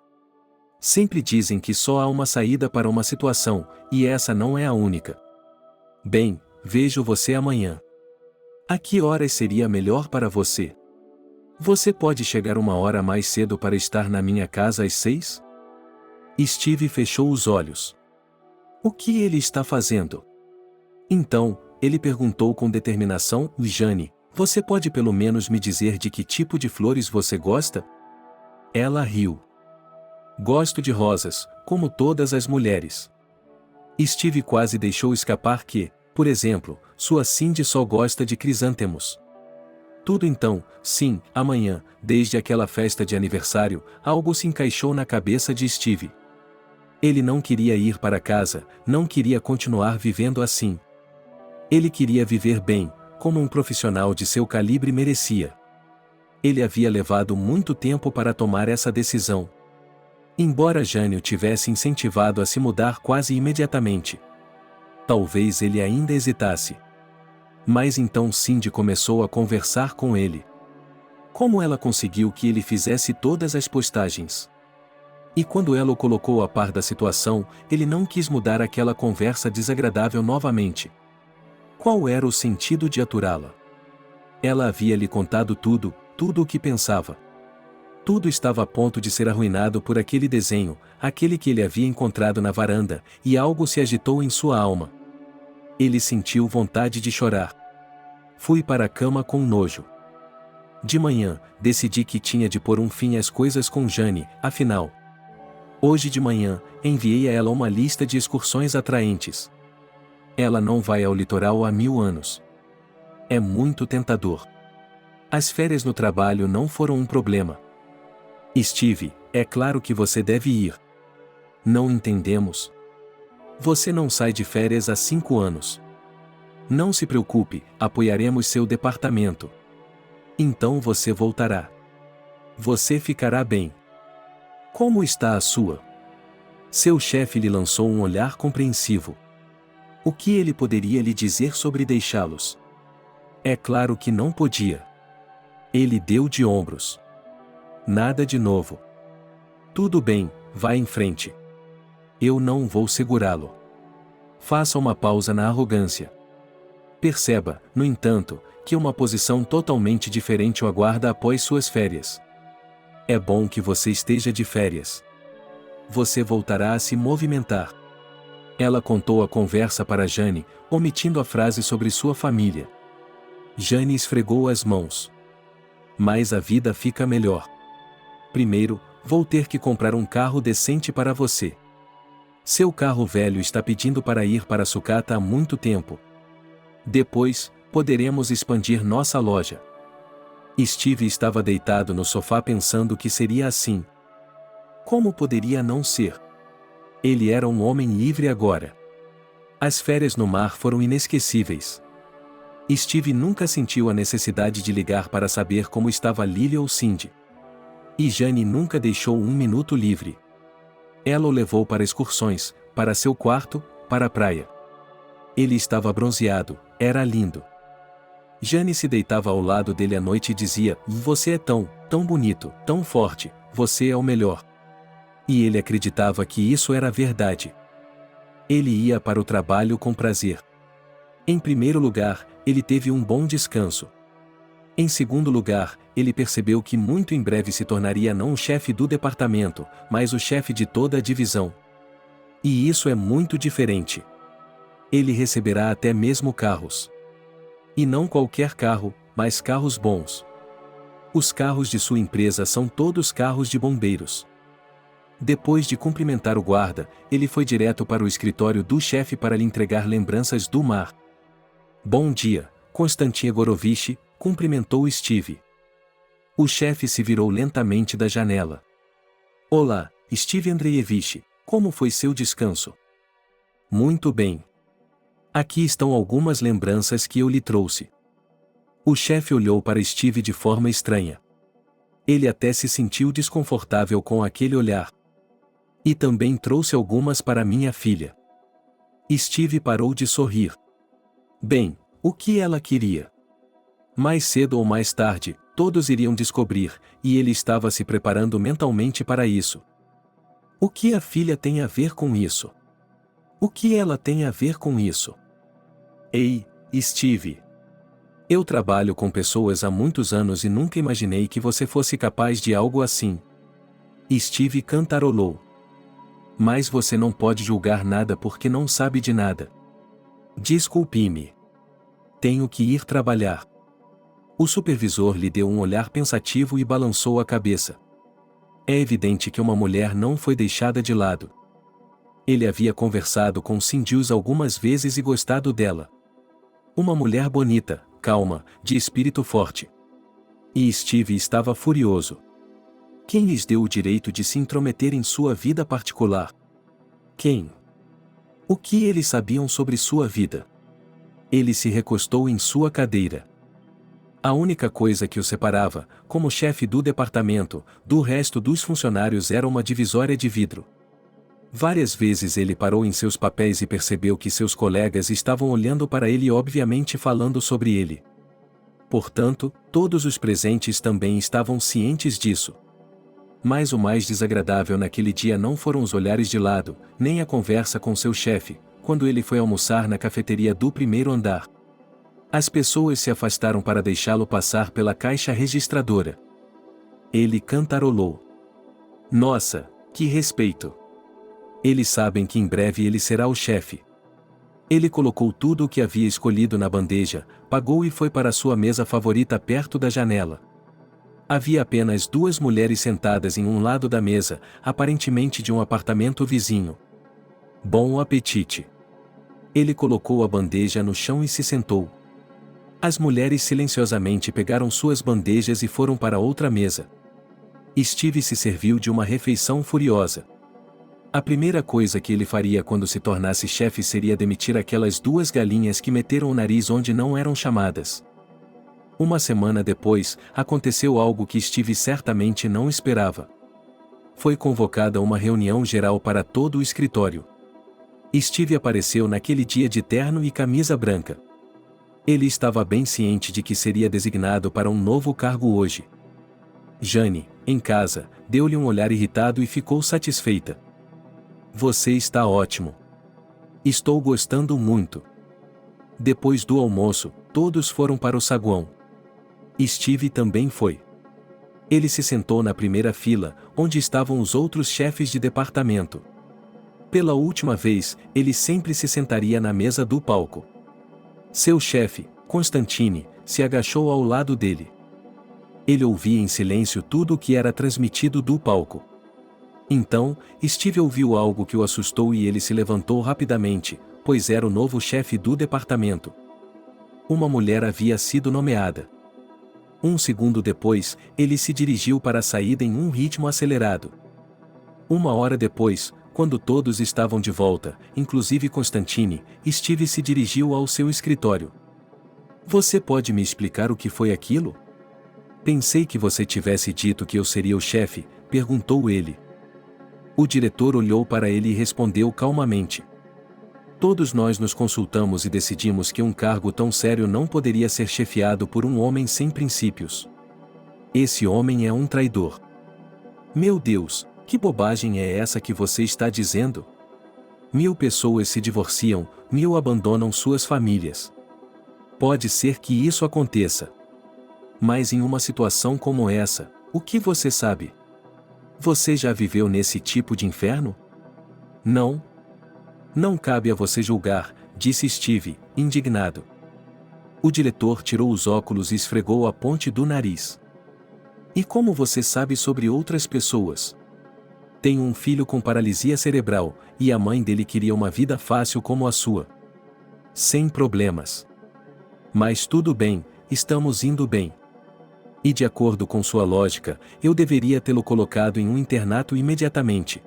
Sempre dizem que só há uma saída para uma situação, e essa não é a única. Bem, vejo você amanhã. A que horas seria melhor para você? Você pode chegar uma hora mais cedo para estar na minha casa às 6? Steve fechou os olhos. O que ele está fazendo? Então, ele perguntou com determinação: Jane, você pode pelo menos me dizer de que tipo de flores você gosta? Ela riu. Gosto de rosas, como todas as mulheres. Steve quase deixou escapar que, por exemplo, sua Cindy só gosta de crisântemos. Tudo então, sim, amanhã, desde aquela festa de aniversário, algo se encaixou na cabeça de Steve. Ele não queria ir para casa, não queria continuar vivendo assim. Ele queria viver bem, como um profissional de seu calibre merecia. Ele havia levado muito tempo para tomar essa decisão. Embora Jane o tivesse incentivado a se mudar quase imediatamente. Talvez ele ainda hesitasse. Mas então Cindy começou a conversar com ele. Como ela conseguiu que ele fizesse todas as postagens? E quando ela o colocou a par da situação, ele não quis mudar aquela conversa desagradável novamente. Qual era o sentido de aturá-la? Ela havia lhe contado tudo o que pensava. Tudo estava a ponto de ser arruinado por aquele desenho, aquele que ele havia encontrado na varanda, e algo se agitou em sua alma. Ele sentiu vontade de chorar. Fui para a cama com nojo. De manhã, decidi que tinha de pôr um fim às coisas com Jane, afinal. Hoje de manhã, enviei a ela uma lista de excursões atraentes. Ela não vai ao litoral há 1000 anos. É muito tentador. As férias no trabalho não foram um problema. Steve, é claro que você deve ir. Não entendemos. Você não sai de férias há 5 anos. Não se preocupe, apoiaremos seu departamento. Então você voltará. Você ficará bem. Como está a sua? Seu chefe lhe lançou um olhar compreensivo. O que ele poderia lhe dizer sobre deixá-los? É claro que não podia. Ele deu de ombros. Nada de novo. Tudo bem, vá em frente. Eu não vou segurá-lo. Faça uma pausa na arrogância. Perceba, no entanto, que uma posição totalmente diferente o aguarda após suas férias. É bom que você esteja de férias. Você voltará a se movimentar. Ela contou a conversa para Jane, omitindo a frase sobre sua família. Jane esfregou as mãos. Mas a vida fica melhor. Primeiro, vou ter que comprar um carro decente para você. Seu carro velho está pedindo para ir para a sucata há muito tempo. Depois, poderemos expandir nossa loja. Steve estava deitado no sofá pensando que seria assim. Como poderia não ser? Ele era um homem livre agora. As férias no mar foram inesquecíveis. Steve nunca sentiu a necessidade de ligar para saber como estava Lily ou Cindy. E Jane nunca deixou um minuto livre. Ela o levou para excursões, para seu quarto, para a praia. Ele estava bronzeado, era lindo. Jane se deitava ao lado dele à noite e dizia: "Você é tão bonito, tão forte, você é o melhor." E ele acreditava que isso era verdade. Ele ia para o trabalho com prazer. Em primeiro lugar, ele teve um bom descanso. Em segundo lugar, ele percebeu que muito em breve se tornaria não o chefe do departamento, mas o chefe de toda a divisão. E isso é muito diferente. Ele receberá até mesmo carros. E não qualquer carro, mas carros bons. Os carros de sua empresa são todos carros de bombeiros. Depois de cumprimentar o guarda, ele foi direto para o escritório do chefe para lhe entregar lembranças do mar. "Bom dia, Konstantin Gorovich", cumprimentou Steve. O chefe se virou lentamente da janela. "Olá, Steve Andreevich, como foi seu descanso?" "Muito bem. Aqui estão algumas lembranças que eu lhe trouxe." O chefe olhou para Steve de forma estranha. Ele até se sentiu desconfortável com aquele olhar. "E também trouxe algumas para minha filha." Steve parou de sorrir. Bem, o que ela queria? Mais cedo ou mais tarde, todos iriam descobrir, e ele estava se preparando mentalmente para isso. O que a filha tem a ver com isso? O que ela tem a ver com isso? Ei, Steve. Eu trabalho com pessoas há muitos anos e nunca imaginei que você fosse capaz de algo assim. Steve cantarolou. Mas você não pode julgar nada porque não sabe de nada. Desculpe-me. Tenho que ir trabalhar. O supervisor lhe deu um olhar pensativo e balançou a cabeça. É evidente que uma mulher não foi deixada de lado. Ele havia conversado com Cindy algumas vezes e gostado dela. Uma mulher bonita, calma, de espírito forte. E Steve estava furioso. Quem lhes deu o direito de se intrometer em sua vida particular? Quem? O que eles sabiam sobre sua vida? Ele se recostou em sua cadeira. A única coisa que o separava, como chefe do departamento, do resto dos funcionários era uma divisória de vidro. Várias vezes ele parou em seus papéis e percebeu que seus colegas estavam olhando para ele e obviamente falando sobre ele. Portanto, todos os presentes também estavam cientes disso. Mas o mais desagradável naquele dia não foram os olhares de lado, nem a conversa com seu chefe, quando ele foi almoçar na cafeteria do primeiro andar. As pessoas se afastaram para deixá-lo passar pela caixa registradora. Ele cantarolou. Nossa, que respeito! Eles sabem que em breve ele será o chefe. Ele colocou tudo o que havia escolhido na bandeja, pagou e foi para sua mesa favorita perto da janela. Havia apenas duas mulheres sentadas em um lado da mesa, aparentemente de um apartamento vizinho. Bom apetite! Ele colocou a bandeja no chão e se sentou. As mulheres silenciosamente pegaram suas bandejas e foram para outra mesa. Steve se serviu de uma refeição furiosa. A primeira coisa que ele faria quando se tornasse chefe seria demitir aquelas duas galinhas que meteram o nariz onde não eram chamadas. Uma semana depois, aconteceu algo que Steve certamente não esperava. Foi convocada uma reunião geral para todo o escritório. Steve apareceu naquele dia de terno e camisa branca. Ele estava bem ciente de que seria designado para um novo cargo hoje. Jane, em casa, deu-lhe um olhar irritado e ficou satisfeita. Você está ótimo. Estou gostando muito. Depois do almoço, todos foram para o saguão. Steve também foi. Ele se sentou na primeira fila, onde estavam os outros chefes de departamento. Pela última vez, ele sempre se sentaria na mesa do palco. Seu chefe, Constantine, se agachou ao lado dele. Ele ouvia em silêncio tudo o que era transmitido do palco. Então, Steve ouviu algo que o assustou e ele se levantou rapidamente, pois era o novo chefe do departamento. Uma mulher havia sido nomeada. Um segundo depois, ele se dirigiu para a saída em um ritmo acelerado. Uma hora depois, quando todos estavam de volta, inclusive Constantine, Steve se dirigiu ao seu escritório. Você pode me explicar o que foi aquilo? Pensei que você tivesse dito que eu seria o chefe, perguntou ele. O diretor olhou para ele e respondeu calmamente. Todos nós nos consultamos e decidimos que um cargo tão sério não poderia ser chefiado por um homem sem princípios. Esse homem é um traidor. Meu Deus, que bobagem é essa que você está dizendo? 1000 pessoas se divorciam, 1000 abandonam suas famílias. Pode ser que isso aconteça. Mas em uma situação como essa, o que você sabe? Você já viveu nesse tipo de inferno? Não. Não cabe a você julgar, disse Steve, indignado. O diretor tirou os óculos e esfregou a ponte do nariz. E como você sabe sobre outras pessoas? Tenho um filho com paralisia cerebral, e a mãe dele queria uma vida fácil como a sua. Sem problemas. Mas tudo bem, estamos indo bem. E de acordo com sua lógica, eu deveria tê-lo colocado em um internato imediatamente.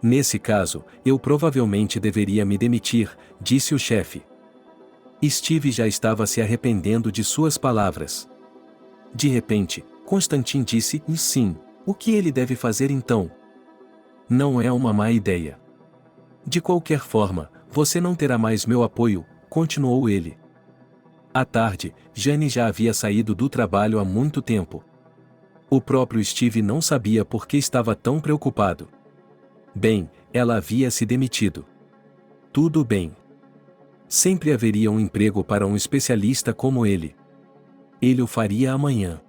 Nesse caso, eu provavelmente deveria me demitir, disse o chefe. Steve já estava se arrependendo de suas palavras. De repente, Constantine disse: sim, o que ele deve fazer então? Não é uma má ideia. De qualquer forma, você não terá mais meu apoio, continuou ele. À tarde, Jane já havia saído do trabalho há muito tempo. O próprio Steve não sabia por que estava tão preocupado. Bem, ela havia se demitido. Tudo bem. Sempre haveria um emprego para um especialista como ele. Ele o faria amanhã.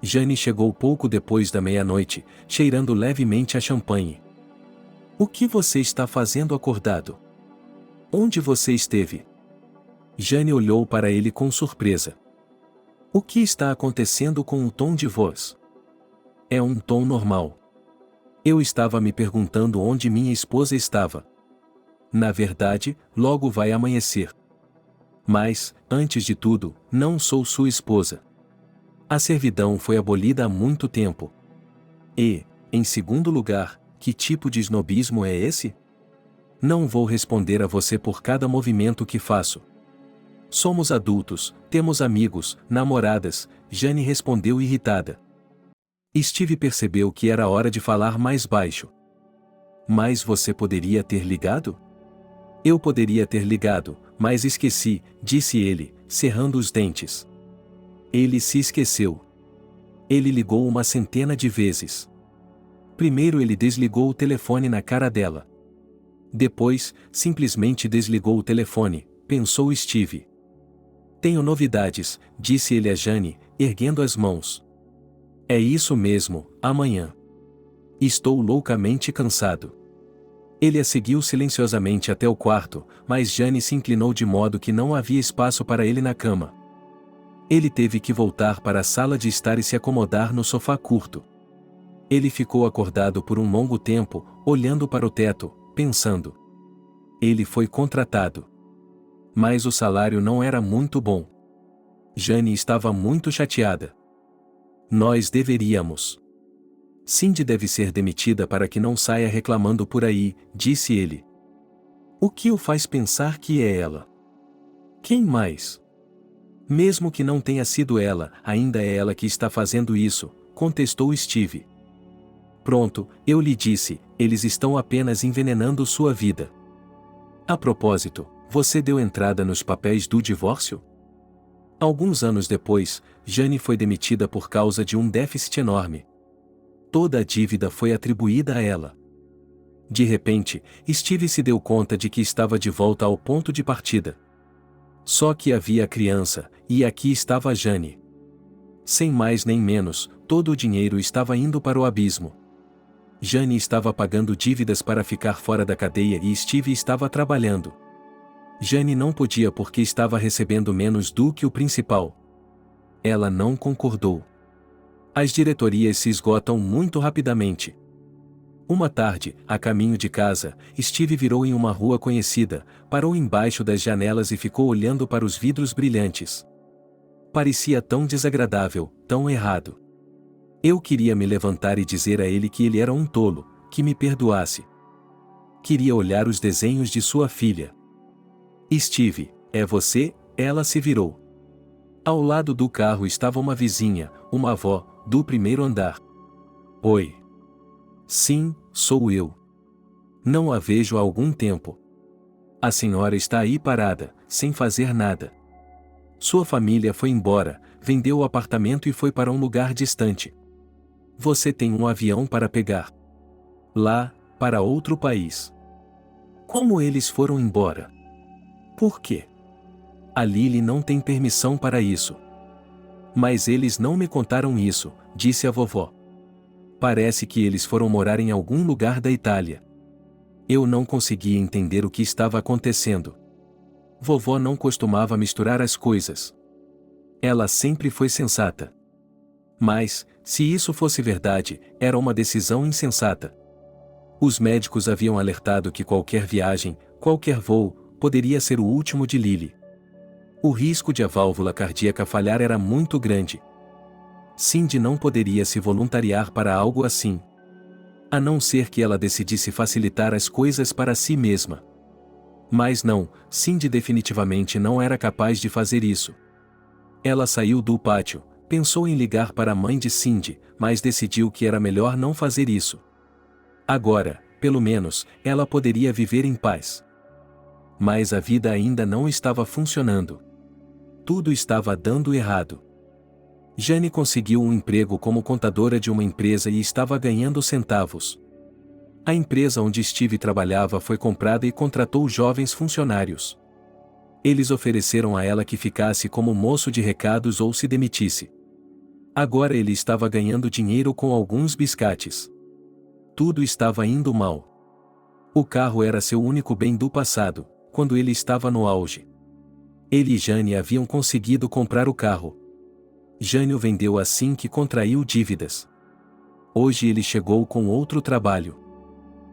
Jane chegou pouco depois da meia-noite, cheirando levemente a champanhe. O que você está fazendo acordado? Onde você esteve? Jane olhou para ele com surpresa. O que está acontecendo com o tom de voz? É um tom normal. Eu estava me perguntando onde minha esposa estava. Na verdade, logo vai amanhecer. Mas, antes de tudo, não sou sua esposa. A servidão foi abolida há muito tempo. E, em segundo lugar, que tipo de snobismo é esse? Não vou responder a você por cada movimento que faço. Somos adultos, temos amigos, namoradas, Jane respondeu irritada. Steve percebeu que era hora de falar mais baixo. Mas você poderia ter ligado? Eu poderia ter ligado, mas esqueci, disse ele, cerrando os dentes. Ele se esqueceu. Ele ligou uma centena de vezes. Primeiro ele desligou o telefone na cara dela. Depois, simplesmente desligou o telefone, pensou Steve. Tenho novidades, disse ele a Jane, erguendo as mãos. É isso mesmo, amanhã. Estou loucamente cansado. Ele a seguiu silenciosamente até o quarto, mas Jane se inclinou de modo que não havia espaço para ele na cama. Ele teve que voltar para a sala de estar e se acomodar no sofá curto. Ele ficou acordado por um longo tempo, olhando para o teto, pensando. Ele foi contratado. Mas o salário não era muito bom. Jane estava muito chateada. Nós deveríamos. Cindy deve ser demitida para que não saia reclamando por aí, disse ele. O que o faz pensar que é ela? Quem mais? Mesmo que não tenha sido ela, ainda é ela que está fazendo isso, contestou Steve. Pronto, eu lhe disse, eles estão apenas envenenando sua vida. A propósito, você deu entrada nos papéis do divórcio? Alguns anos depois, Jane foi demitida por causa de um déficit enorme. Toda a dívida foi atribuída a ela. De repente, Steve se deu conta de que estava de volta ao ponto de partida. Só que havia a criança, e aqui estava Jane. Sem mais nem menos, todo o dinheiro estava indo para o abismo. Jane estava pagando dívidas para ficar fora da cadeia e Steve estava trabalhando. Jane não podia porque estava recebendo menos do que o principal. Ela não concordou. As diretorias se esgotam muito rapidamente. Uma tarde, a caminho de casa, Steve virou em uma rua conhecida, parou embaixo das janelas e ficou olhando para os vidros brilhantes. Parecia tão desagradável, tão errado. Eu queria me levantar e dizer a ele que ele era um tolo, que me perdoasse. Queria olhar os desenhos de sua filha. Steve, é você? Ela se virou. Ao lado do carro estava uma vizinha, uma avó, do primeiro andar. Oi. Sim, sou eu. Não a vejo há algum tempo. A senhora está aí parada, sem fazer nada. Sua família foi embora, vendeu o apartamento e foi para um lugar distante. Você tem um avião para pegar. Lá, para outro país. Como eles foram embora? Por quê? A Lily não tem permissão para isso. Mas eles não me contaram isso, disse a vovó. Parece que eles foram morar em algum lugar da Itália. Eu não conseguia entender o que estava acontecendo. Vovó não costumava misturar as coisas. Ela sempre foi sensata. Mas, se isso fosse verdade, era uma decisão insensata. Os médicos haviam alertado que qualquer viagem, qualquer voo, poderia ser o último de Lily. O risco de a válvula cardíaca falhar era muito grande. Cindy não poderia se voluntariar para algo assim. A não ser que ela decidisse facilitar as coisas para si mesma. Mas não, Cindy definitivamente não era capaz de fazer isso. Ela saiu do pátio, pensou em ligar para a mãe de Cindy, mas decidiu que era melhor não fazer isso. Agora, pelo menos, ela poderia viver em paz. Mas a vida ainda não estava funcionando. Tudo estava dando errado. Jane conseguiu um emprego como contadora de uma empresa e estava ganhando centavos. A empresa onde Steve trabalhava foi comprada e contratou jovens funcionários. Eles ofereceram a ela que ficasse como moço de recados ou se demitisse. Agora ele estava ganhando dinheiro com alguns biscates. Tudo estava indo mal. O carro era seu único bem do passado, quando ele estava no auge. Ele e Jane haviam conseguido comprar o carro. Jane o vendeu assim que contraiu dívidas. Hoje ele chegou com outro trabalho.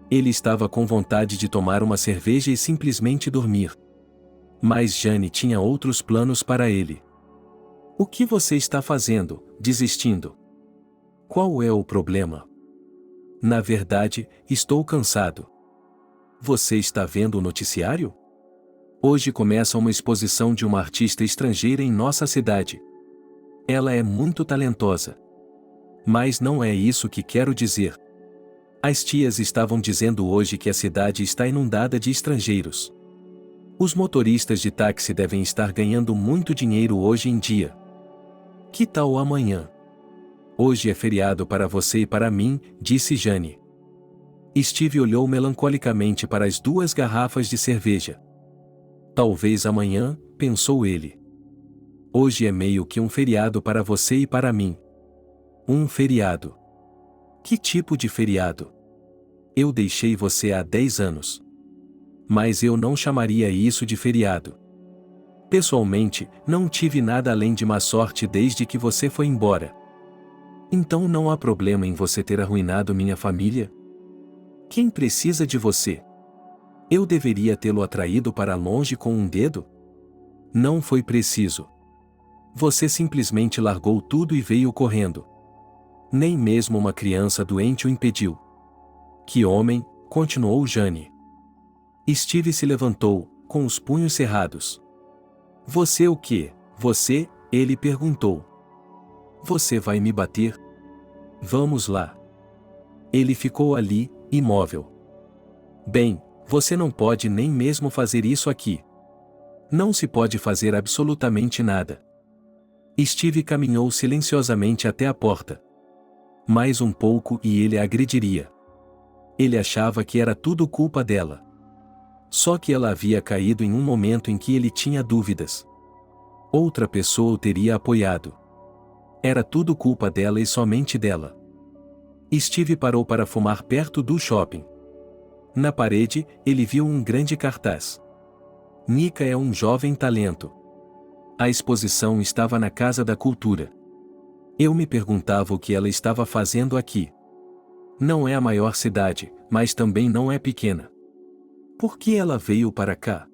Ele estava com vontade de tomar uma cerveja e simplesmente dormir. Mas Jane tinha outros planos para ele. O que você está fazendo, desistindo? Qual é o problema? Na verdade, estou cansado. Você está vendo o noticiário? Hoje começa uma exposição de uma artista estrangeira em nossa cidade. Ela é muito talentosa. Mas não é isso que quero dizer. As tias estavam dizendo hoje que a cidade está inundada de estrangeiros. Os motoristas de táxi devem estar ganhando muito dinheiro hoje em dia. Que tal amanhã? Hoje é feriado para você e para mim, disse Jane. Steve olhou melancolicamente para as 2 garrafas de cerveja. Talvez amanhã, pensou ele. Hoje é meio que um feriado para você e para mim. Um feriado. Que tipo de feriado? Eu deixei você há 10 anos. Mas eu não chamaria isso de feriado. Pessoalmente, não tive nada além de má sorte desde que você foi embora. Então não há problema em você ter arruinado minha família? Quem precisa de você? Eu deveria tê-lo atraído para longe com um dedo? Não foi preciso. Você simplesmente largou tudo e veio correndo. Nem mesmo uma criança doente o impediu. Que homem, continuou Jane. Steve se levantou, com os punhos cerrados. Você o quê? Você, ele perguntou. Você vai me bater? Vamos lá. Ele ficou ali, imóvel. Bem, você não pode nem mesmo fazer isso aqui. Não se pode fazer absolutamente nada. Steve caminhou silenciosamente até a porta. Mais um pouco e ele a agrediria. Ele achava que era tudo culpa dela. Só que ela havia caído em um momento em que ele tinha dúvidas. Outra pessoa o teria apoiado. Era tudo culpa dela e somente dela. Steve parou para fumar perto do shopping. Na parede, ele viu um grande cartaz. Nika é um jovem talento. A exposição estava na Casa da Cultura. Eu me perguntava o que ela estava fazendo aqui. Não é a maior cidade, mas também não é pequena. Por que ela veio para cá?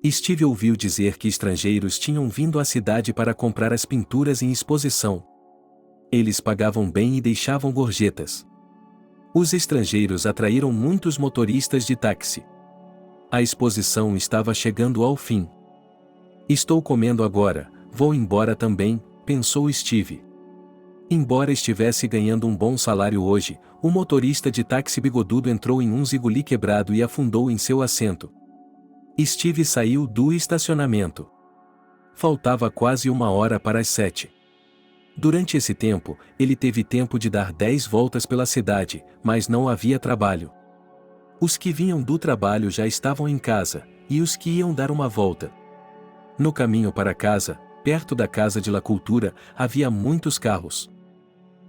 Steve ouviu dizer que estrangeiros tinham vindo à cidade para comprar as pinturas em exposição. Eles pagavam bem e deixavam gorjetas. Os estrangeiros atraíram muitos motoristas de táxi. A exposição estava chegando ao fim. Estou comendo agora, vou embora também, pensou Steve. Embora estivesse ganhando um bom salário hoje, o motorista de táxi bigodudo entrou em um ziguli quebrado e afundou em seu assento. Steve saiu do estacionamento. Faltava quase 1 hora para as 7. Durante esse tempo, ele teve tempo de dar 10 voltas pela cidade, mas não havia trabalho. Os que vinham do trabalho já estavam em casa, e os que iam dar uma volta. No caminho para casa, perto da Casa de la Cultura, havia muitos carros.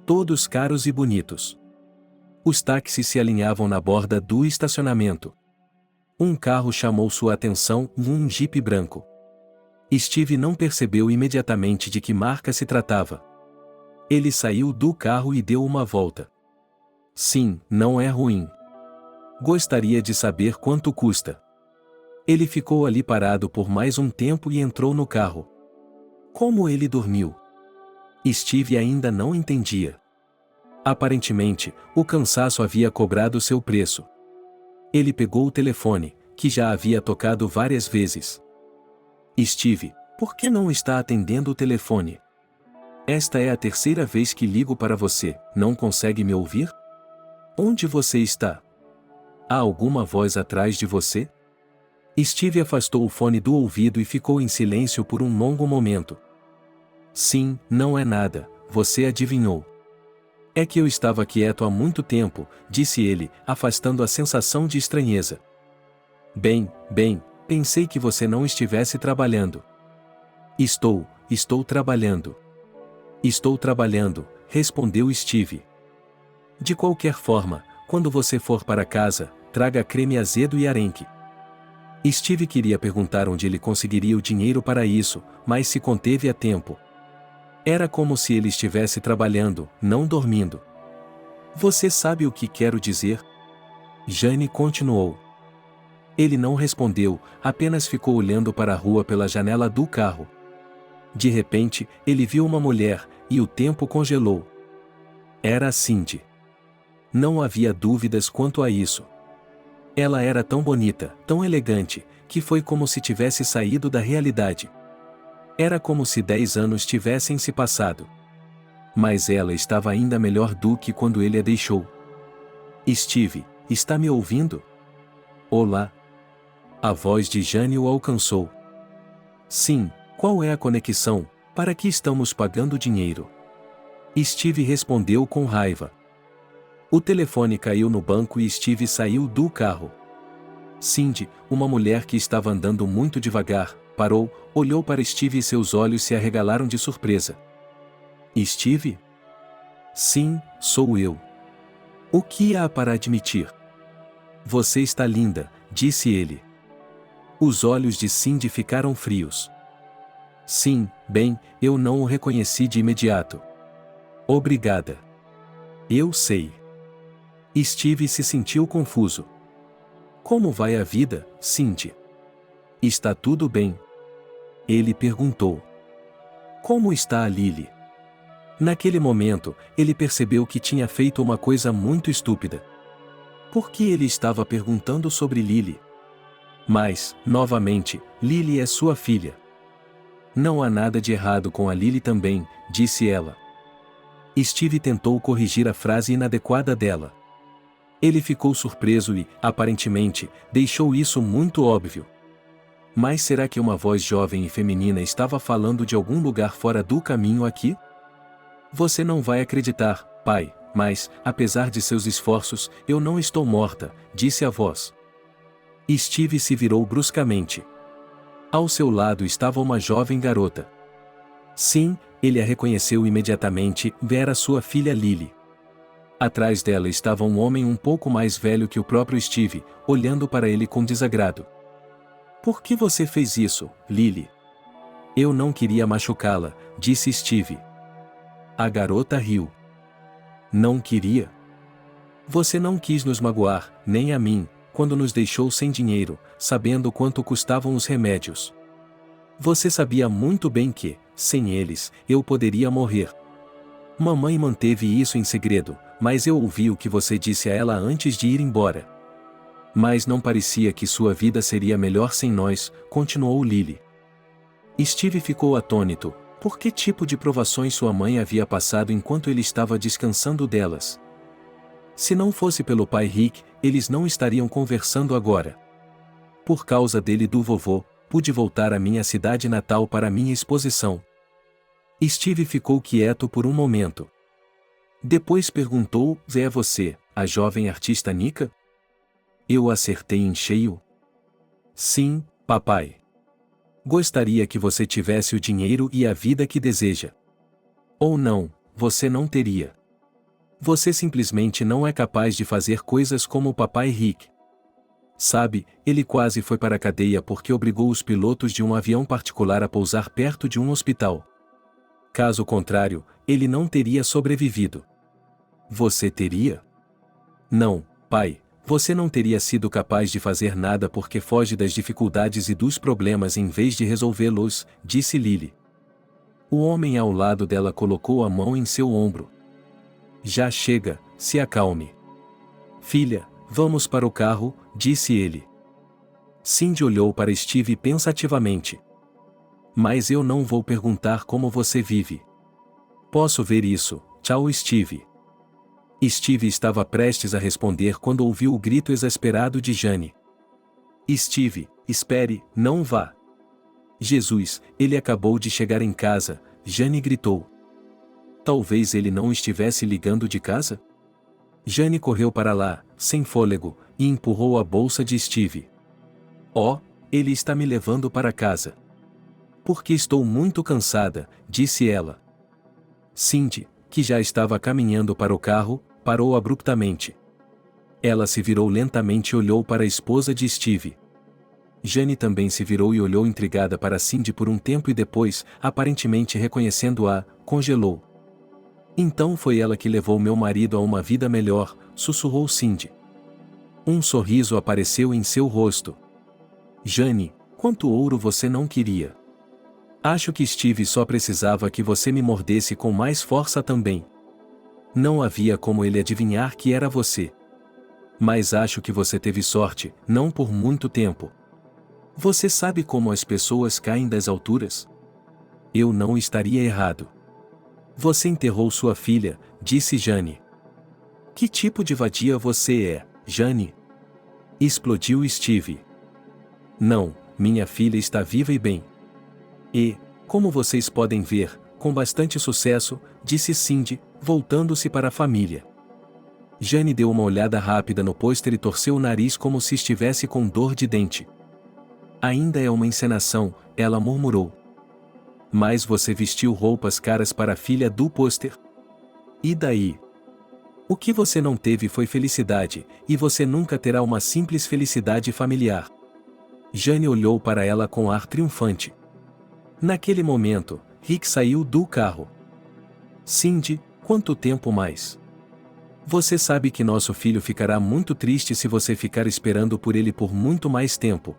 Todos caros e bonitos. Os táxis se alinhavam na borda do estacionamento. Um carro chamou sua atenção, um Jeep branco. Steve não percebeu imediatamente de que marca se tratava. Ele saiu do carro e deu uma volta. Sim, não é ruim. Gostaria de saber quanto custa. Ele ficou ali parado por mais um tempo e entrou no carro. Como ele dormiu? Steve ainda não entendia. Aparentemente, o cansaço havia cobrado seu preço. Ele pegou o telefone, que já havia tocado várias vezes. Steve, por que não está atendendo o telefone? Esta é a 3ª vez que ligo para você, não consegue me ouvir? Onde você está? Há alguma voz atrás de você? Steve afastou o fone do ouvido e ficou em silêncio por um longo momento. Sim, não é nada, você adivinhou. É que eu estava quieto há muito tempo, disse ele, afastando a sensação de estranheza. Bem, pensei que você não estivesse trabalhando. Estou trabalhando. Estou trabalhando, respondeu Steve. De qualquer forma, quando você for para casa, traga creme azedo e arenque. Steve queria perguntar onde ele conseguiria o dinheiro para isso, mas se conteve a tempo. Era como se ele estivesse trabalhando, não dormindo. Você sabe o que quero dizer? Jane continuou. Ele não respondeu, apenas ficou olhando para a rua pela janela do carro. De repente, ele viu uma mulher, e o tempo congelou. Era a Cindy. Não havia dúvidas quanto a isso. Ela era tão bonita, tão elegante, que foi como se tivesse saído da realidade. Era como se 10 anos tivessem se passado. Mas ela estava ainda melhor do que quando ele a deixou. Steve, está me ouvindo? Olá. A voz de Jane o alcançou. Sim, qual é a conexão? Para que estamos pagando dinheiro? Steve respondeu com raiva. O telefone caiu no banco e Steve saiu do carro. Cindy, uma mulher que estava andando muito devagar, parou, olhou para Steve e seus olhos se arregalaram de surpresa. Steve? Sim, sou eu. O que há para admitir? Você está linda, disse ele. Os olhos de Cindy ficaram frios. Sim, bem, eu não o reconheci de imediato. Obrigada. Eu sei. Steve se sentiu confuso. Como vai a vida, Cindy? Está tudo bem? Ele perguntou. Como está a Lily? Naquele momento, ele percebeu que tinha feito uma coisa muito estúpida. Por que ele estava perguntando sobre Lily? Mas, novamente, Lily é sua filha. Não há nada de errado com a Lily também, disse ela. Steve tentou corrigir a frase inadequada dela. Ele ficou surpreso e, aparentemente, deixou isso muito óbvio. Mas será que uma voz jovem e feminina estava falando de algum lugar fora do caminho aqui? Você não vai acreditar, pai, mas, apesar de seus esforços, eu não estou morta, disse a voz. Steve se virou bruscamente. Ao seu lado estava uma jovem garota. Sim, ele a reconheceu imediatamente, era sua filha Lily. Atrás dela estava um homem um pouco mais velho que o próprio Steve, olhando para ele com desagrado. Por que você fez isso, Lily? Eu não queria machucá-la, disse Steve. A garota riu. Não queria? Você não quis nos magoar, nem a mim, quando nos deixou sem dinheiro, sabendo quanto custavam os remédios. Você sabia muito bem que, sem eles, eu poderia morrer. Mamãe manteve isso em segredo, mas eu ouvi o que você disse a ela antes de ir embora. Mas não parecia que sua vida seria melhor sem nós, continuou Lily. Steve ficou atônito. Por que tipo de provações sua mãe havia passado enquanto ele estava descansando delas? Se não fosse pelo pai Rick, eles não estariam conversando agora. Por causa dele e do vovô, pude voltar à minha cidade natal para minha exposição. Steve ficou quieto por um momento. Depois perguntou, é você, a jovem artista Nika? Eu acertei em cheio? Sim, papai. Gostaria que você tivesse o dinheiro e a vida que deseja. Ou não, você não teria. Você simplesmente não é capaz de fazer coisas como o papai Rick. Sabe, ele quase foi para a cadeia porque obrigou os pilotos de um avião particular a pousar perto de um hospital. Caso contrário, ele não teria sobrevivido. Você teria? Não, pai, você não teria sido capaz de fazer nada porque foge das dificuldades e dos problemas em vez de resolvê-los, disse Lily. O homem ao lado dela colocou a mão em seu ombro. Já chega, se acalme. Filha, vamos para o carro, disse ele. Cindy olhou para Steve pensativamente. Mas eu não vou perguntar como você vive. Posso ver isso, tchau Steve. Steve estava prestes a responder quando ouviu o grito exasperado de Jane. Steve, espere, não vá. Jesus, ele acabou de chegar em casa, Jane gritou. Talvez ele não estivesse ligando de casa? Jane correu para lá, sem fôlego, e empurrou a bolsa de Steve. Oh, ele está me levando para casa. Porque estou muito cansada, disse ela. Cindy, que já estava caminhando para o carro, parou abruptamente. Ela se virou lentamente e olhou para a esposa de Steve. Jane também se virou e olhou intrigada para Cindy por um tempo e depois, aparentemente reconhecendo-a, congelou. Então foi ela que levou meu marido a uma vida melhor, sussurrou Cindy. Um sorriso apareceu em seu rosto. Jane, quanto ouro você não queria? Acho que Steve só precisava que você me mordesse com mais força também. Não havia como ele adivinhar que era você. Mas acho que você teve sorte, não por muito tempo. Você sabe como as pessoas caem das alturas? Eu não estaria errado. Você enterrou sua filha, disse Jane. Que tipo de vadia você é, Jane? Explodiu Steve. Não, minha filha está viva e bem. E, como vocês podem ver, com bastante sucesso, disse Cindy, voltando-se para a família. Jane deu uma olhada rápida no pôster e torceu o nariz como se estivesse com dor de dente. Ainda é uma encenação, ela murmurou. Mas você vestiu roupas caras para a filha do pôster? E daí? O que você não teve foi felicidade, e você nunca terá uma simples felicidade familiar. Jane olhou para ela com ar triunfante. Naquele momento, Rick saiu do carro. Cindy, quanto tempo mais? Você sabe que nosso filho ficará muito triste se você ficar esperando por ele por muito mais tempo.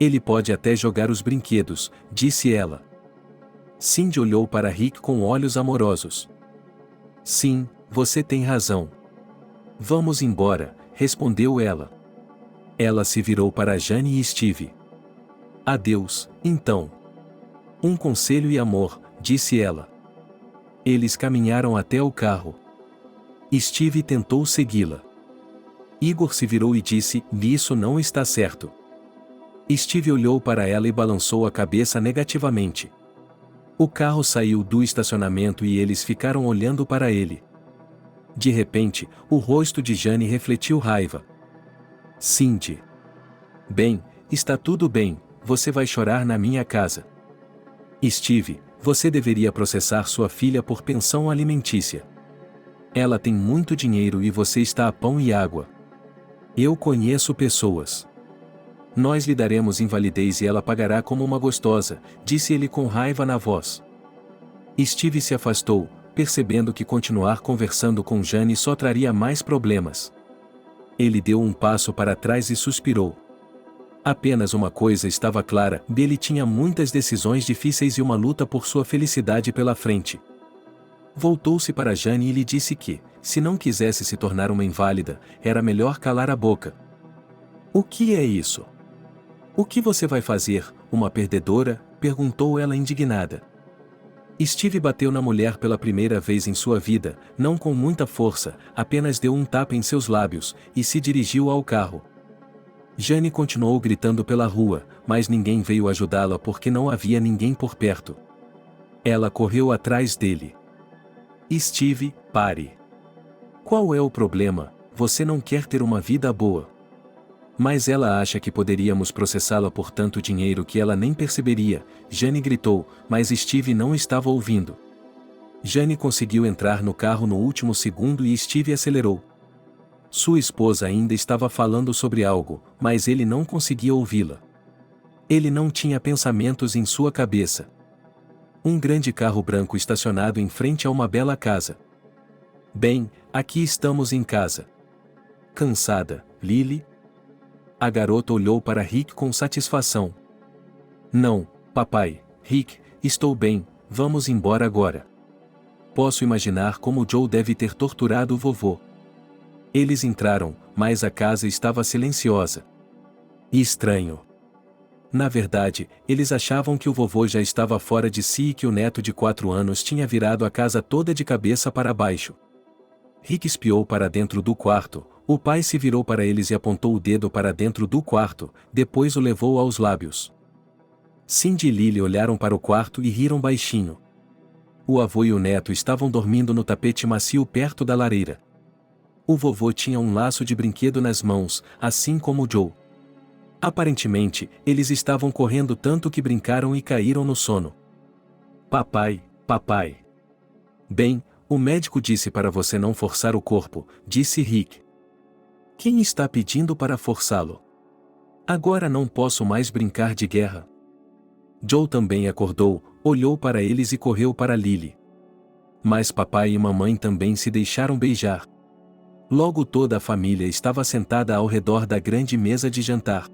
Ele pode até jogar os brinquedos, disse ela. Cindy olhou para Rick com olhos amorosos. Sim, você tem razão. Vamos embora, respondeu ela. Ela se virou para Jane e Steve. Adeus, então. Um conselho e amor, disse ela. Eles caminharam até o carro. Steve tentou segui-la. Igor se virou e disse: "Isso não está certo." Steve olhou para ela e balançou a cabeça negativamente. O carro saiu do estacionamento e eles ficaram olhando para ele. De repente, o rosto de Jane refletiu raiva. Cindy. Bem, está tudo bem, você vai chorar na minha casa. Steve, você deveria processar sua filha por pensão alimentícia. Ela tem muito dinheiro e você está a pão e água. Eu conheço pessoas. Nós lhe daremos invalidez e ela pagará como uma gostosa, disse ele com raiva na voz. Steve se afastou, percebendo que continuar conversando com Jane só traria mais problemas. Ele deu um passo para trás e suspirou. Apenas uma coisa estava clara: ele tinha muitas decisões difíceis e uma luta por sua felicidade pela frente. Voltou-se para Jane e lhe disse que, se não quisesse se tornar uma inválida, era melhor calar a boca. O que é isso? O que você vai fazer, uma perdedora? Perguntou ela indignada. Steve bateu na mulher pela primeira vez em sua vida, não com muita força, apenas deu um tapa em seus lábios, e se dirigiu ao carro. Jane continuou gritando pela rua, mas ninguém veio ajudá-la porque não havia ninguém por perto. Ela correu atrás dele. Steve, pare. Qual é o problema? Você não quer ter uma vida boa. Mas ela acha que poderíamos processá-la por tanto dinheiro que ela nem perceberia, Jane gritou, mas Steve não estava ouvindo. Jane conseguiu entrar no carro no último segundo e Steve acelerou. Sua esposa ainda estava falando sobre algo, mas ele não conseguia ouvi-la. Ele não tinha pensamentos em sua cabeça. Um grande carro branco estacionado em frente a uma bela casa. Bem, aqui estamos em casa. Cansada, Lily? A garota olhou para Rick com satisfação. Não, papai, Rick, estou bem, vamos embora agora. Posso imaginar como Joe deve ter torturado o vovô. Eles entraram, mas a casa estava silenciosa. E estranho. Na verdade, eles achavam que o vovô já estava fora de si e que o neto de 4 anos tinha virado a casa toda de cabeça para baixo. Rick espiou para dentro do quarto. O pai se virou para eles e apontou o dedo para dentro do quarto, depois o levou aos lábios. Cindy e Lily olharam para o quarto e riram baixinho. O avô e o neto estavam dormindo no tapete macio perto da lareira. O vovô tinha um laço de brinquedo nas mãos, assim como Joe. Aparentemente, eles estavam correndo tanto que brincaram e caíram no sono. Papai, papai. Bem, o médico disse para você não forçar o corpo, disse Rick. Quem está pedindo para forçá-lo? Agora não posso mais brincar de guerra. Joe também acordou, olhou para eles e correu para Lily. Mas papai e mamãe também se deixaram beijar. Logo toda a família estava sentada ao redor da grande mesa de jantar.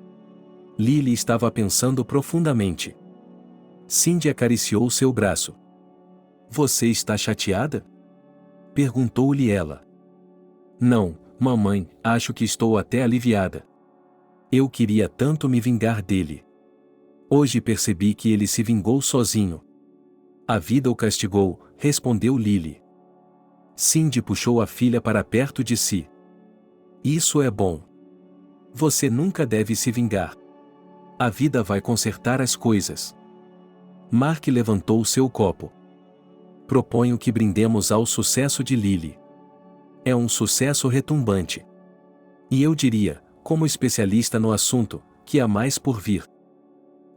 Lily estava pensando profundamente. Cindy acariciou seu braço. Você está chateada? Perguntou-lhe ela. Não, mamãe, acho que estou até aliviada. Eu queria tanto me vingar dele. Hoje percebi que ele se vingou sozinho. A vida o castigou, respondeu Lily. Cindy puxou a filha para perto de si. Isso é bom. Você nunca deve se vingar. A vida vai consertar as coisas. Mark levantou seu copo. Proponho que brindemos ao sucesso de Lily. É um sucesso retumbante. E eu diria, como especialista no assunto, que há mais por vir.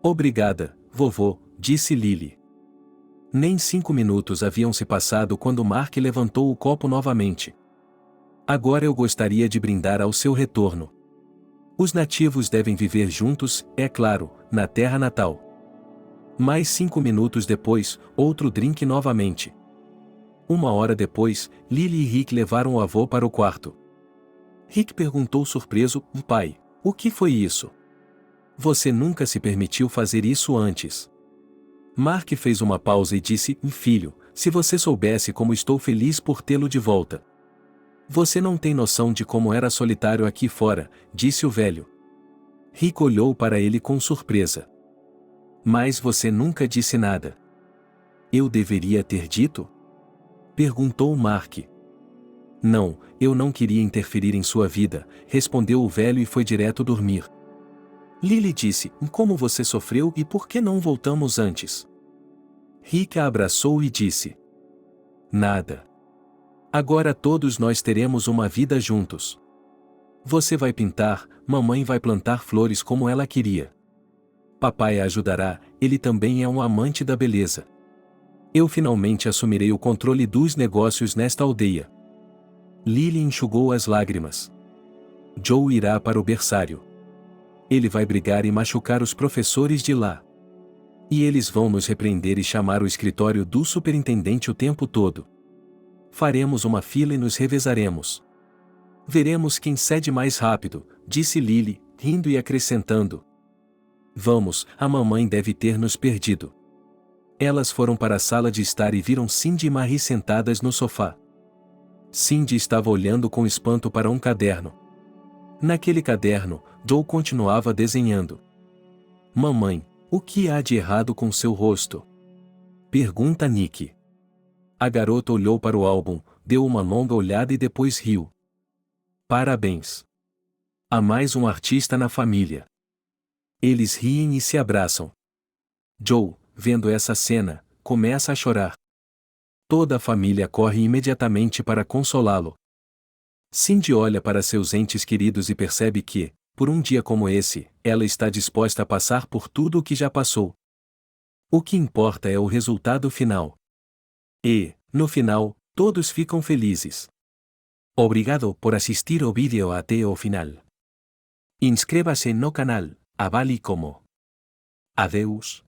Obrigada, vovô, disse Lily. Nem 5 minutos haviam se passado quando Mark levantou o copo novamente. Agora eu gostaria de brindar ao seu retorno. Os nativos devem viver juntos, é claro, na terra natal. Mais 5 minutos depois, outro drink novamente. 1 hora depois, Lily e Rick levaram o avô para o quarto. Rick perguntou surpreso, pai, o que foi isso? Você nunca se permitiu fazer isso antes. Mark fez uma pausa e disse, filho, se você soubesse como estou feliz por tê-lo de volta. Você não tem noção de como era solitário aqui fora, disse o velho. Rick olhou para ele com surpresa. Mas você nunca disse nada. Eu deveria ter dito? Perguntou Mark. Não, eu não queria interferir em sua vida, respondeu o velho e foi direto dormir. Lily disse, como você sofreu e por que não voltamos antes? Rick a abraçou e disse. Nada. Agora todos nós teremos uma vida juntos. Você vai pintar, mamãe vai plantar flores como ela queria. Papai a ajudará, ele também é um amante da beleza. Eu finalmente assumirei o controle dos negócios nesta aldeia. Lily enxugou as lágrimas. Joe irá para o berçário. Ele vai brigar e machucar os professores de lá. E eles vão nos repreender e chamar o escritório do superintendente o tempo todo. Faremos uma fila e nos revezaremos. Veremos quem cede mais rápido, disse Lily, rindo e acrescentando. Vamos, a mamãe deve ter nos perdido. Elas foram para a sala de estar e viram Cindy e Marie sentadas no sofá. Cindy estava olhando com espanto para um caderno. Naquele caderno, Joe continuava desenhando. Mamãe, o que há de errado com seu rosto? Pergunta Nick. A garota olhou para o álbum, deu uma longa olhada e depois riu. Parabéns. Há mais um artista na família. Eles riem e se abraçam. Joe, vendo essa cena, começa a chorar. Toda a família corre imediatamente para consolá-lo. Cindy olha para seus entes queridos e percebe que, por um dia como esse, ela está disposta a passar por tudo o que já passou. O que importa é o resultado final. E, no final, todos ficam felizes. Obrigado por assistir o vídeo até o final. Inscreva-se no canal, avale como. Adeus.